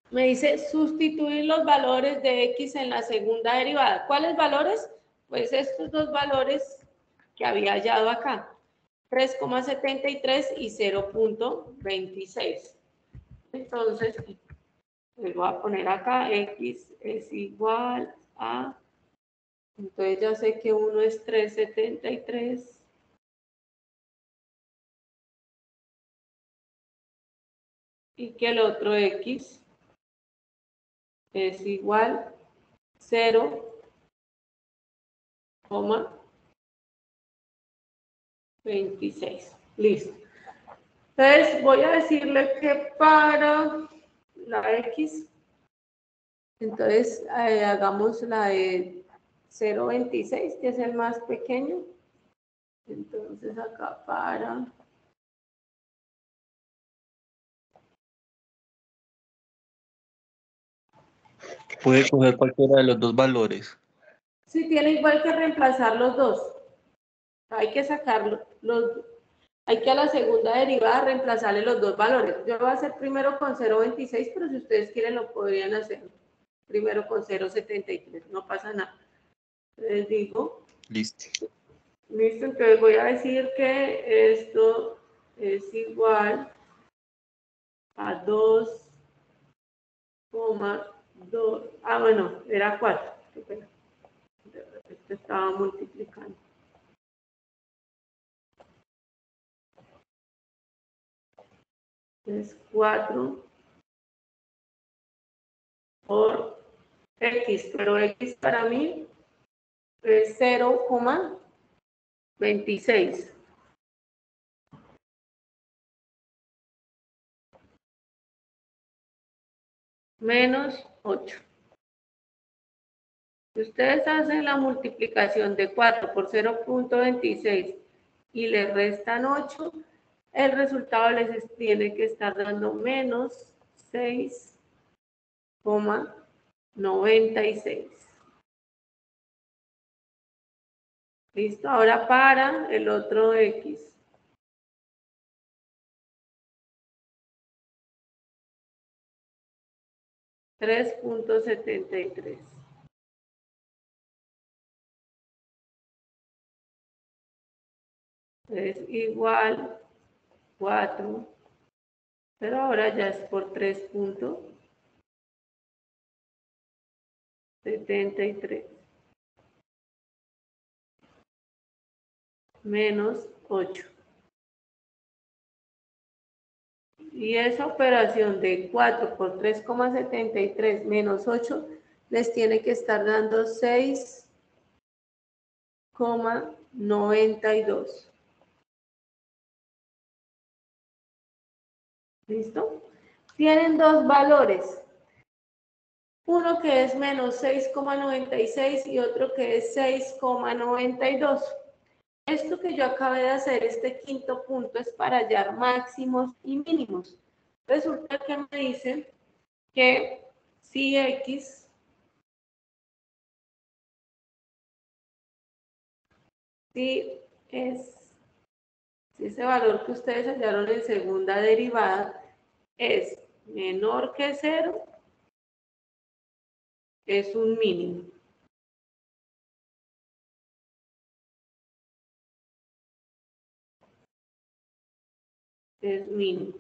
Me dice sustituir los valores de x en la segunda derivada. ¿Cuáles valores? Pues estos dos valores que había hallado acá. 3,73 y 0.26. Entonces, les voy a poner acá, x es igual a, entonces ya sé que uno es 3,73 y que el otro x es igual 0,26. Listo. Entonces voy a decirle que para la x, entonces hagamos la de 0,26, que es el más pequeño. Entonces acá para Puede coger cualquiera de los dos valores. Sí, tiene igual que reemplazar los dos. Hay que sacarlo, hay que a la segunda derivada reemplazarle los dos valores. Yo lo voy a hacer primero con 0.26, pero si ustedes quieren lo podrían hacer primero con 0.73, no pasa nada. Les digo. Listo. Listo, entonces voy a decir que esto es igual a 2,2. Ah, bueno, era 4. Qué pena. De repente estaba multiplicando. Es 4 por X, pero X para mí es 0,26. Menos 8. Si ustedes hacen la multiplicación de 4 por 0.26 y le restan 8, el resultado les tiene que estar dando menos 6,96. Listo, ahora para el otro X. $3.73. Es igual 4, pero ahora ya es por 3.73 menos 8. Y esa operación de 4 por 3,73 menos 8 les tiene que estar dando 6,92. ¿Listo? Tienen dos valores. Uno que es menos 6,96 y otro que es 6,92. Esto que yo acabé de hacer, este quinto punto, es para hallar máximos y mínimos. Resulta que me dice que si X si ese valor que ustedes hallaron en segunda derivada es menor que 0, es un mínimo. Es mínimo.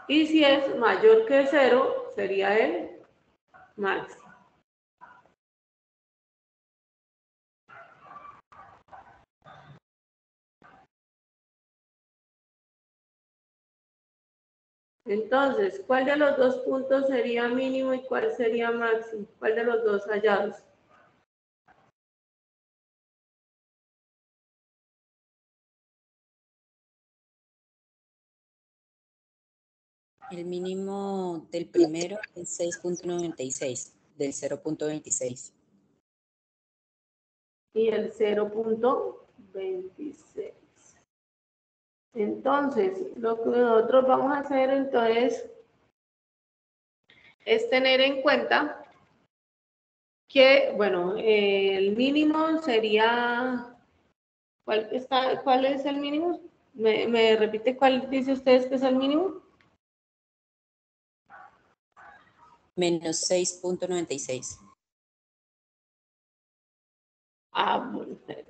Y si es mayor que 0, sería el máximo. Entonces, ¿cuál de los dos puntos sería mínimo y cuál sería máximo? ¿Cuál de los dos hallados? El mínimo del primero es 6.96, del 0.26. Y el 0.26. Entonces, lo que nosotros vamos a hacer entonces es tener en cuenta que, bueno, el mínimo sería, ¿cuál es el mínimo? ¿Me repite cuál dice ustedes que es el mínimo? Menos 6.96. Ah, bueno, espere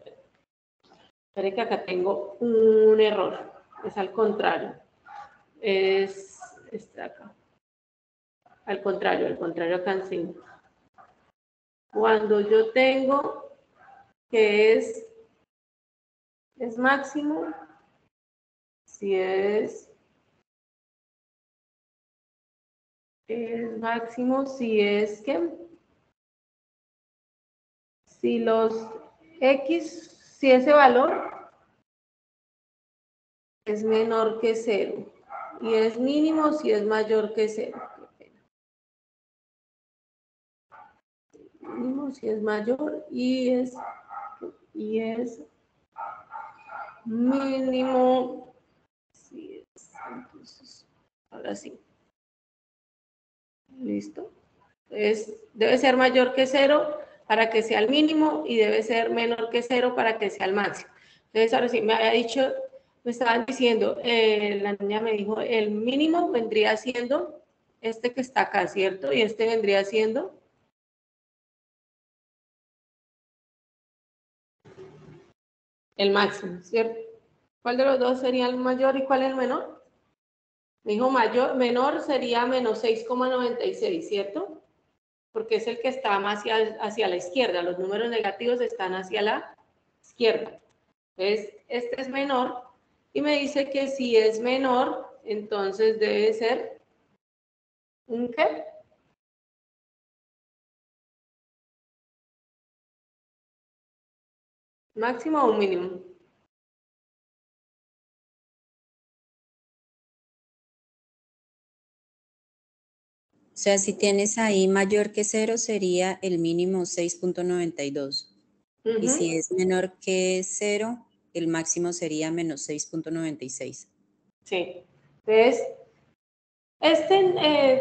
que acá tengo un error, es al contrario, es acá, al contrario acá en 5. Cuando yo tengo que es máximo, si es máximo, si es que, si los X, si ese valor es menor que 0 y es mínimo si es mayor que 0. Mínimo si es mayor y es mínimo si es Entonces, ahora sí. Listo. Entonces, debe ser mayor que 0 para que sea el mínimo y debe ser menor que 0 para que sea el máximo. Entonces, ahora sí, me había dicho, me estaban diciendo, la niña me dijo, el mínimo vendría siendo este que está acá, ¿cierto? Y este vendría siendo el máximo, ¿cierto? ¿Cuál de los dos sería el mayor y cuál es el menor? Me dijo menor sería menos 6,96, ¿cierto? Porque es el que está más hacia la izquierda. Los números negativos están hacia la izquierda. Entonces, este es menor y me dice que si es menor, entonces debe ser ¿un qué? ¿Máximo o un mínimo? O sea, si tienes ahí mayor que 0, sería el mínimo 6.92. Y si es menor que 0, el máximo sería menos 6.96. Sí. Entonces,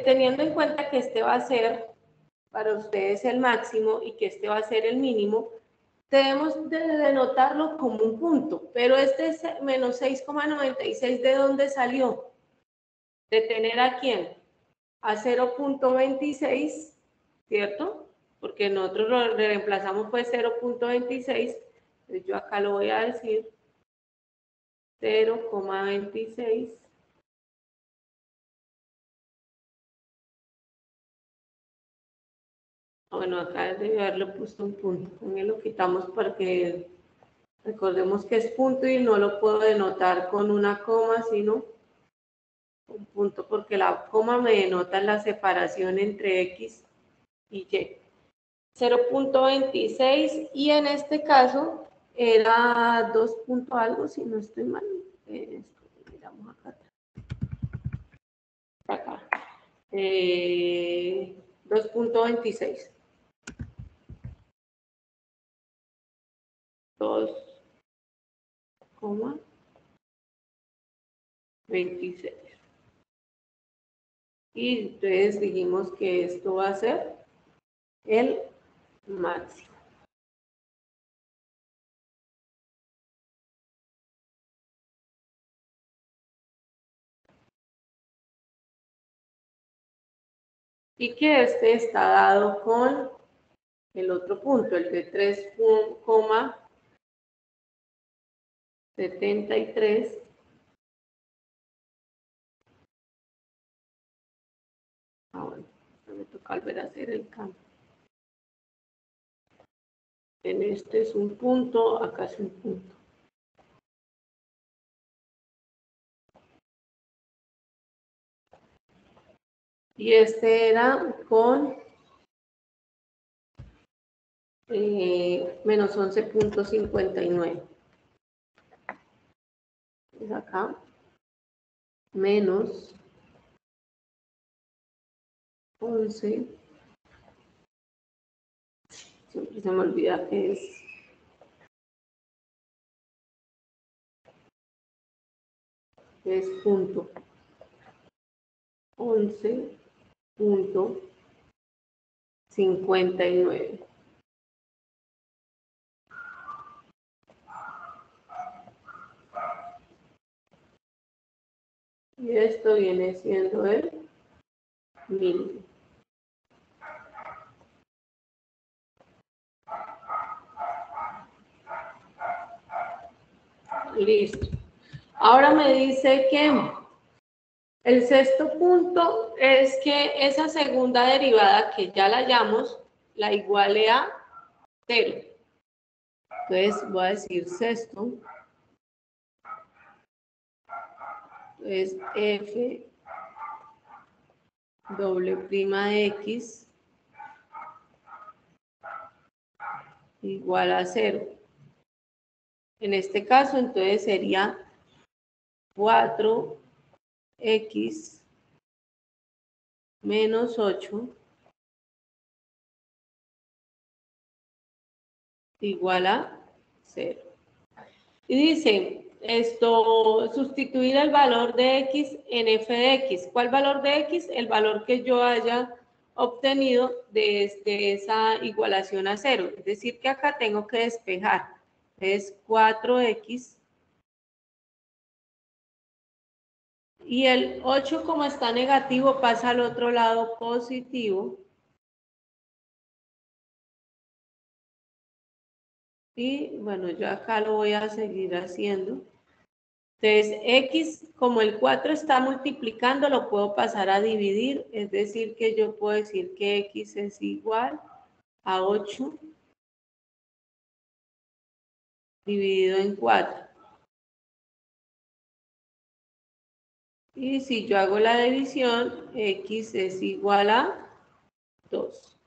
teniendo en cuenta que este va a ser para ustedes el máximo y que este va a ser el mínimo, debemos de denotarlo como un punto. Pero este es menos 6,96, ¿de dónde salió? ¿De tener a quién? A 0.26, ¿cierto? Porque nosotros lo reemplazamos fue 0.26, entonces yo acá lo voy a decir 0,26. Bueno, acá debe haberle puesto un punto, con él lo quitamos porque recordemos que es punto y no lo puedo denotar con una coma, sino un punto, porque la coma me denota la separación entre X y Y. 0.26 y en este caso era 2 punto algo, si no estoy mal. Miramos acá. Acá. 2.26. 2,26. Y entonces dijimos que esto va a ser el máximo. Y que este está dado con el otro punto, el de 3,73. Bueno, me toca volver a hacer el cambio. En este es un punto, acá es un punto. Y este era con menos 11.59. Es acá, menos 11. Siempre se me olvida que es punto. 11.59. Y esto viene siendo el mínimo. Listo. Ahora me dice que el sexto punto es que esa segunda derivada que ya la hallamos, la iguale a 0. Entonces voy a decir sexto. Entonces f doble prima de x igual a 0. En este caso, entonces sería 4x menos 8 igual a 0. Y dice, sustituir el valor de x en f de x. ¿Cuál valor de x? El valor que yo haya obtenido desde esa igualación a 0. Es decir, que acá tengo que despejar. Es 4x. Y el 8, como está negativo, pasa al otro lado positivo. Y bueno, yo acá lo voy a seguir haciendo. Entonces, x, como el 4 está multiplicando, lo puedo pasar a dividir. Es decir, que yo puedo decir que x es igual a 8 dividido en 4. Y si yo hago la división, x es igual a 2.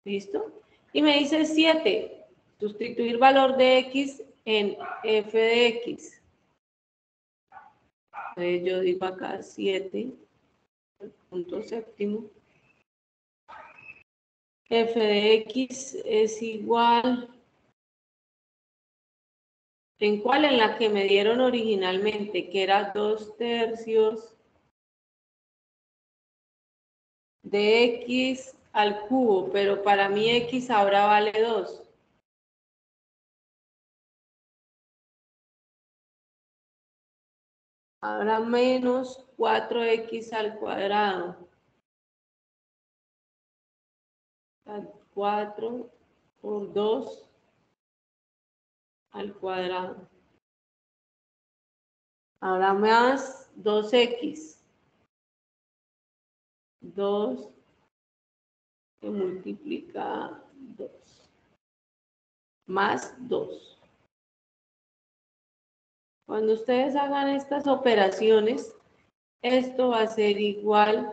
¿Listo? Y me dice 7. Sustituir valor de x en f de x. Entonces yo digo acá 7, el punto séptimo. F de x es igual. ¿En cuál? En la que me dieron originalmente, que era 2/3 de x al cubo, pero para mí x ahora vale 2. Ahora menos 4x al cuadrado. 4 por 2 al cuadrado. Ahora más 2x. 2 que multiplica 2. Más 2. Cuando ustedes hagan estas operaciones, esto va a ser igual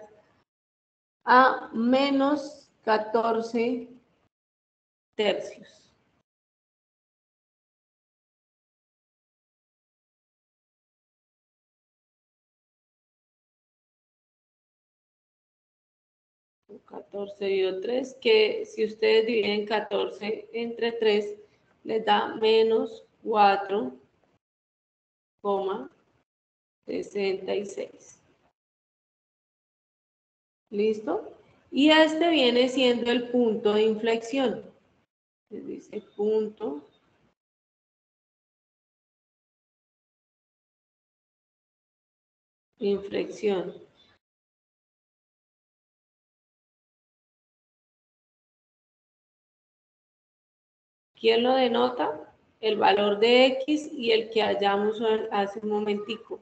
a menos 14 tercios. $14 dividido 3, que si ustedes dividen 14 entre 3, les da menos 4,66. ¿Listo? Y este viene siendo el punto de inflexión. Les dice punto de inflexión. ¿Quién lo denota? El valor de x y el que hallamos hace un momentico.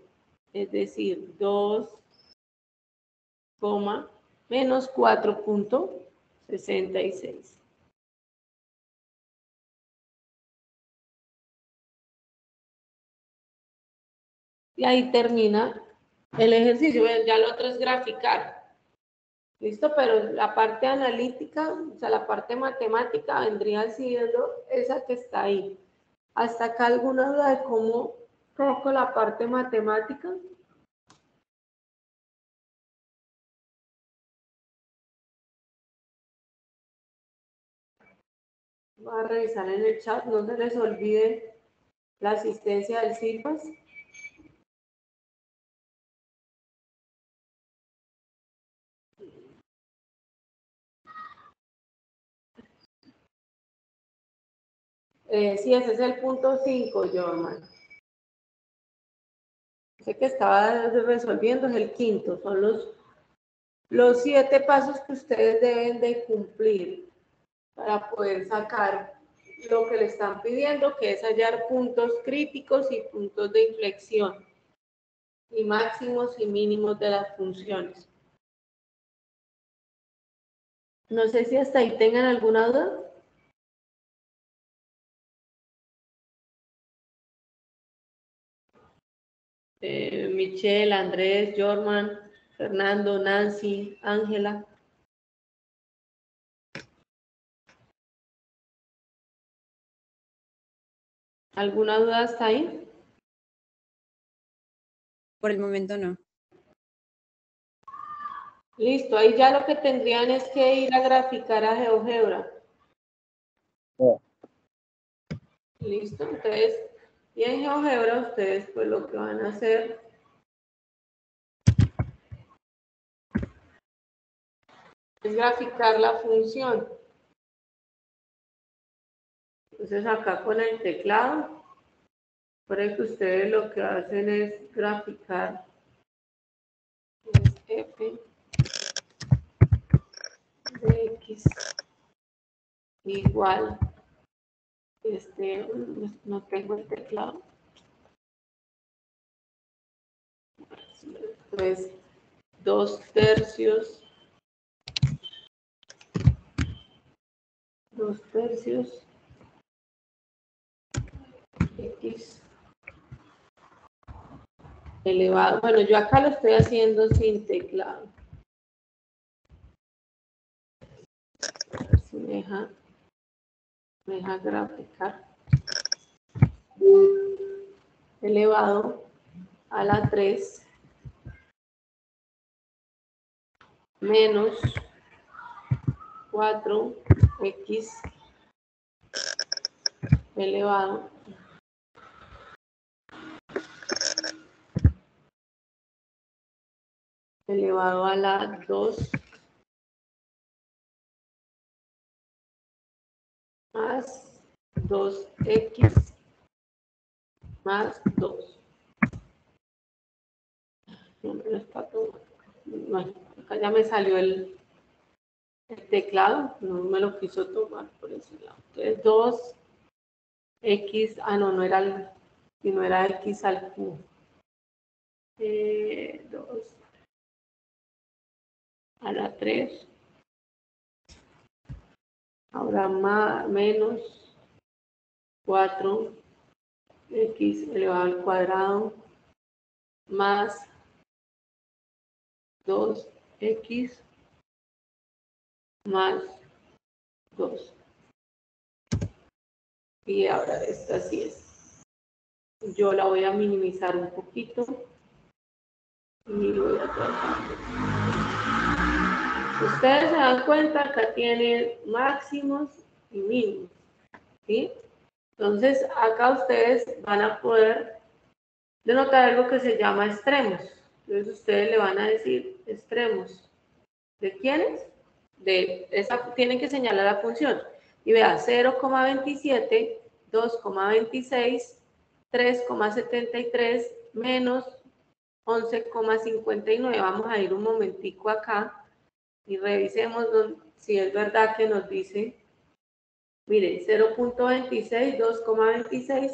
Es decir, 2, menos 4,66. Y ahí termina el ejercicio. Ya lo otro es graficar. ¿Listo? Pero la parte analítica, o sea, la parte matemática vendría siendo esa que está ahí. ¿Hasta acá alguna duda de cómo toco la parte matemática? Voy a revisar en el chat, no se les olvide la asistencia del Silvas. Sí, ese es el punto 5, Jorman. Sé que estaba resolviendo, es el quinto. Son los 7 pasos que ustedes deben de cumplir para poder sacar lo que le están pidiendo, que es hallar puntos críticos y puntos de inflexión, y máximos y mínimos de las funciones. No sé si hasta ahí tengan alguna duda. Michelle, Andrés, Jorman, Fernando, Nancy, Ángela. ¿Alguna duda hasta ahí? Por el momento no. Listo, ahí ya lo que tendrían es que ir a graficar a GeoGebra. Listo, entonces, y en GeoGebra ustedes pues lo que van a hacer es graficar la función. Entonces acá con el teclado, por eso ustedes lo que hacen es graficar es f de x igual, no tengo el teclado, pues 2/3 x elevado, bueno, yo acá lo estoy haciendo sin teclado. A ver si me deja graficar. Elevado a la 3 menos 4x elevado a la 2 más 2x más 2. No me lo está tomando. Bueno, acá ya me salió el teclado, no me lo quiso tomar por ese lado. Entonces 2x, no era sino era x al cubo. 2 a la 3. Ahora más, menos 4x elevado al cuadrado más 2x más 2. Y ahora esta sí es. Yo la voy a minimizar un poquito y voy a tratar. Ustedes se dan cuenta, acá tienen máximos y mínimos, ¿sí? Entonces, acá ustedes van a poder denotar algo que se llama extremos. Entonces, ustedes le van a decir extremos. ¿De quiénes? De esa, tienen que señalar la función. Y vea, 0,27, 2,26, 3,73, menos 11,59. Vamos a ir un momentico acá y revisemos si es verdad que nos dice, miren, 0.26, 2,26,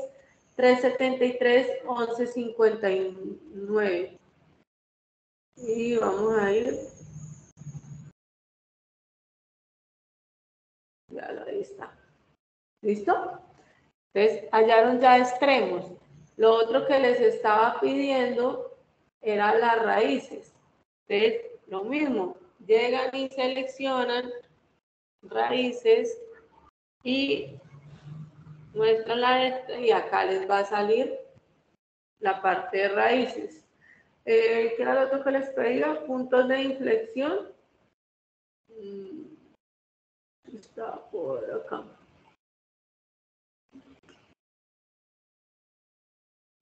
3,73, 11,59. Y vamos a ir, ya ahí está. ¿Listo? Entonces, hallaron ya extremos. Lo otro que les estaba pidiendo eran las raíces. Entonces, lo mismo, llegan y seleccionan raíces y muestran y acá les va a salir la parte de raíces. ¿Qué era lo otro que les pedía? Puntos de inflexión. Está por acá.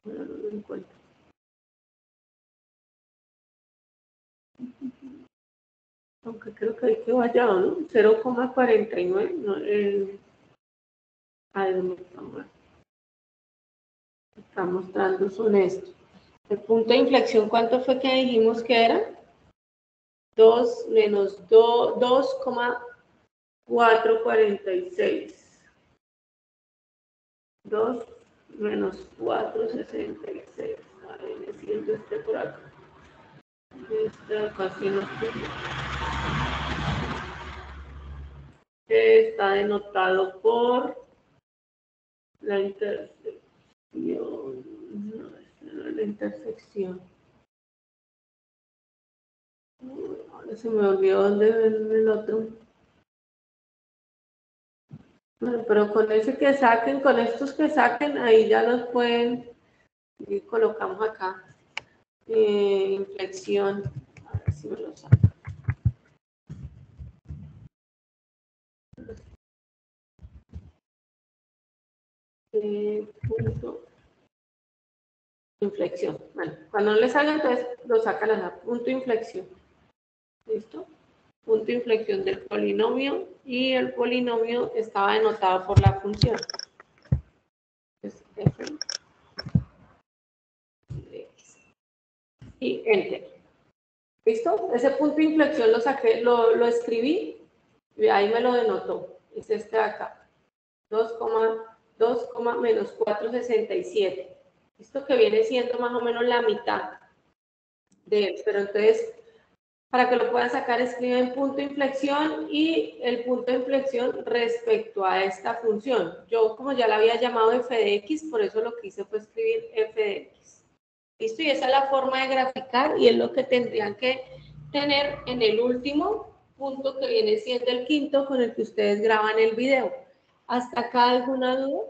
No lo encuentro. Aunque creo que hay que vaya, ¿no? 0,49. No, está mostrando son estos. El punto de inflexión, ¿cuánto fue que dijimos que era? 2 menos 2,446. 2 menos 466. Ahí me siento por acá. Casi no está denotado por la intersección. No, esta no es la intersección. Ahora se me olvidó dónde ven el otro. Bueno, pero con ese que saquen, con estos que saquen, ahí ya los pueden. Y colocamos acá. Inflexión. A ver si me lo saco. Cuando no le salga, entonces lo sacan a la punto de inflexión. ¿Listo? Punto de inflexión del polinomio y el polinomio estaba denotado por la función. Entonces, f de x. Y enter. ¿Listo? Ese punto de inflexión lo saqué, lo escribí y ahí me lo denotó. Es este de acá. 2, menos 467. Esto que viene siendo más o menos la mitad de él. Pero entonces, para que lo puedan sacar, escriben punto de inflexión y el punto de inflexión respecto a esta función. Yo, como ya la había llamado f de x, por eso lo que hice fue escribir f de x. ¿Listo? Y esa es la forma de graficar y es lo que tendrían que tener en el último punto que viene siendo el quinto con el que ustedes graban el video. ¿Hasta acá alguna duda?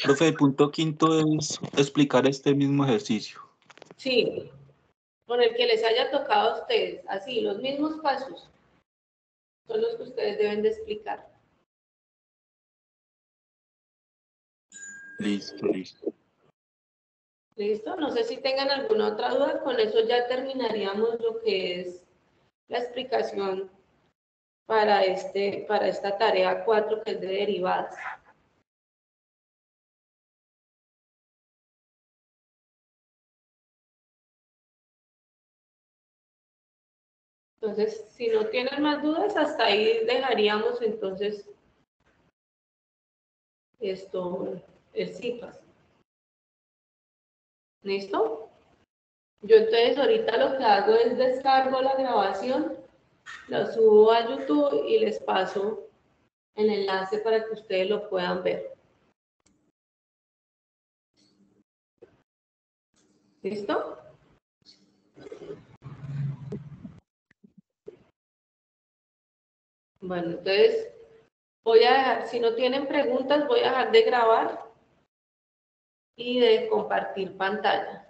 Profe, el punto quinto es explicar este mismo ejercicio. Sí, con el que les haya tocado a ustedes. Así, los mismos pasos son los que ustedes deben de explicar. Listo, listo. ¿Listo? No sé si tengan alguna otra duda. Con eso ya terminaríamos lo que es la explicación para esta tarea 4 que es de derivadas. Entonces, si no tienen más dudas, hasta ahí dejaríamos entonces esto, el CIFAS. ¿Listo? Yo entonces ahorita lo que hago es descargo la grabación, la subo a YouTube y les paso el enlace para que ustedes lo puedan ver. ¿Listo? Bueno, entonces voy a dejar, si no tienen preguntas, voy a dejar de grabar y de compartir pantalla.